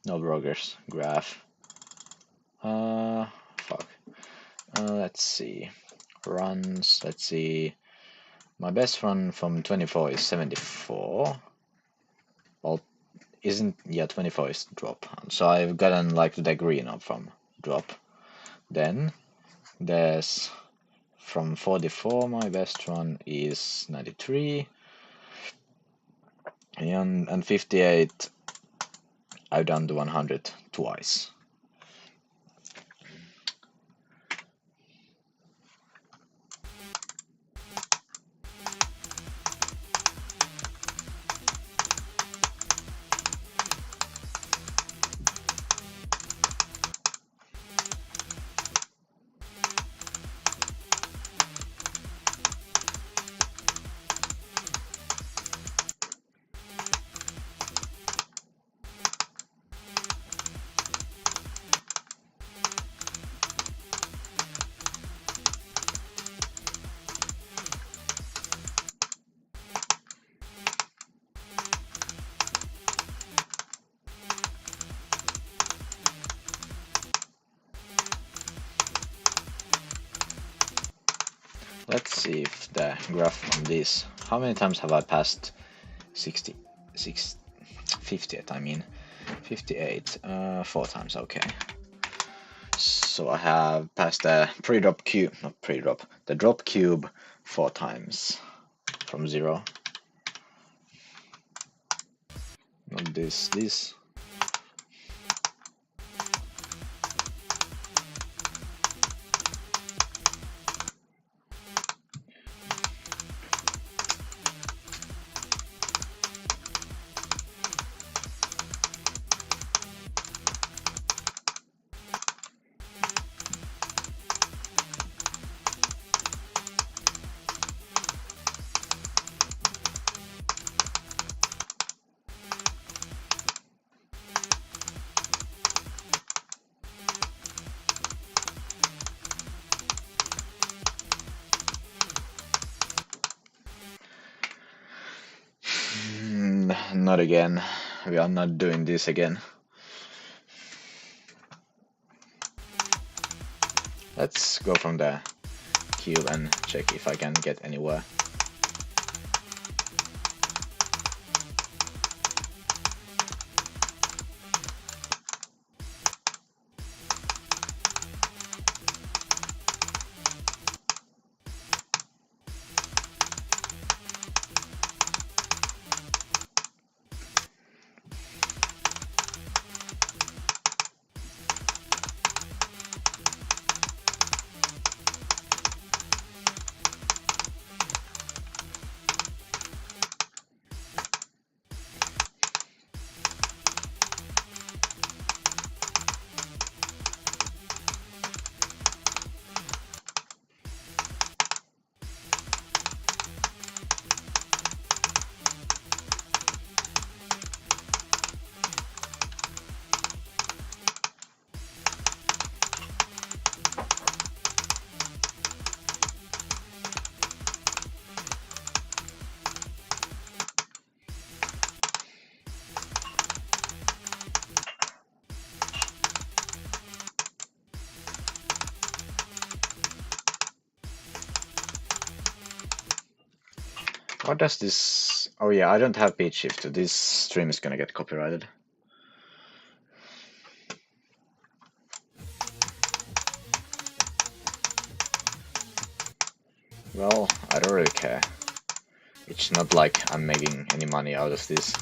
No bloggers graph. Fuck. Let's see. Runs. Let's see. My best run from 24 is 74. Well, isn't, yeah, 24 is drop. So I've gotten like the green up from drop. Then there's from 44, my best run is 93. And 58, I've done the 100 twice. see if the graph on this. How many times have I passed 50th? I mean 58. 4 times. Okay. So I have passed the pre-drop cube, not pre-drop, the drop cube 4 times from 0. Not this. Not again. We are not doing this again. Let's go from the cube and check if I can get anywhere. What does this... Oh yeah, I don't have page shift, so this stream is gonna get copyrighted. Well, I don't really care. It's not like I'm making any money out of this.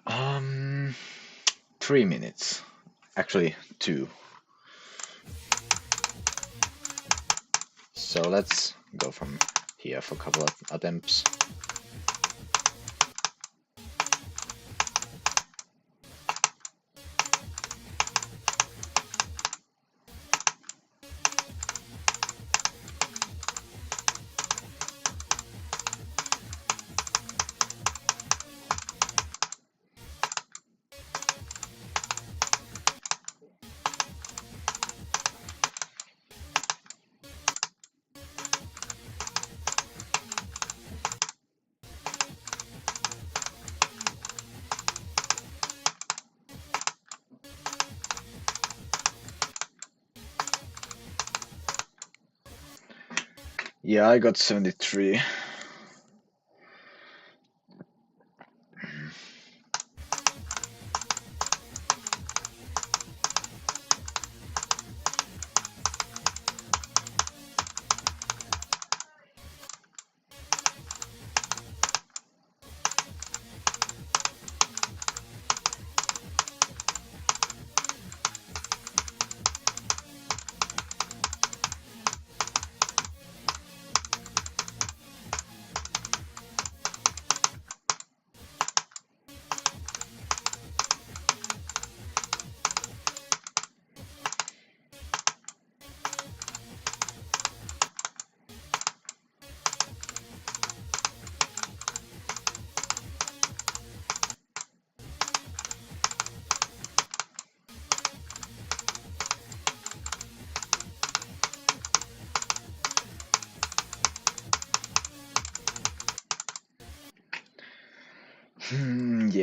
Um, 3 minutes. Actually, 2. So let's go from here for a couple of attempts. Yeah, I got 73.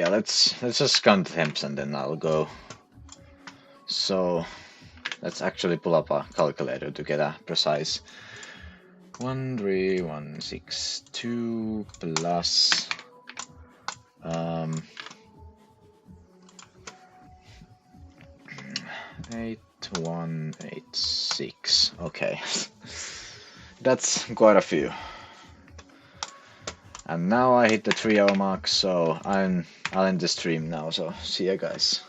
yeah, let's just count the temps and then I'll go. So let's actually pull up a calculator to get a precise 13162 plus 8186. Okay. That's quite a few. And now I hit the 3 hour mark, so I'll end the stream now, so see ya guys.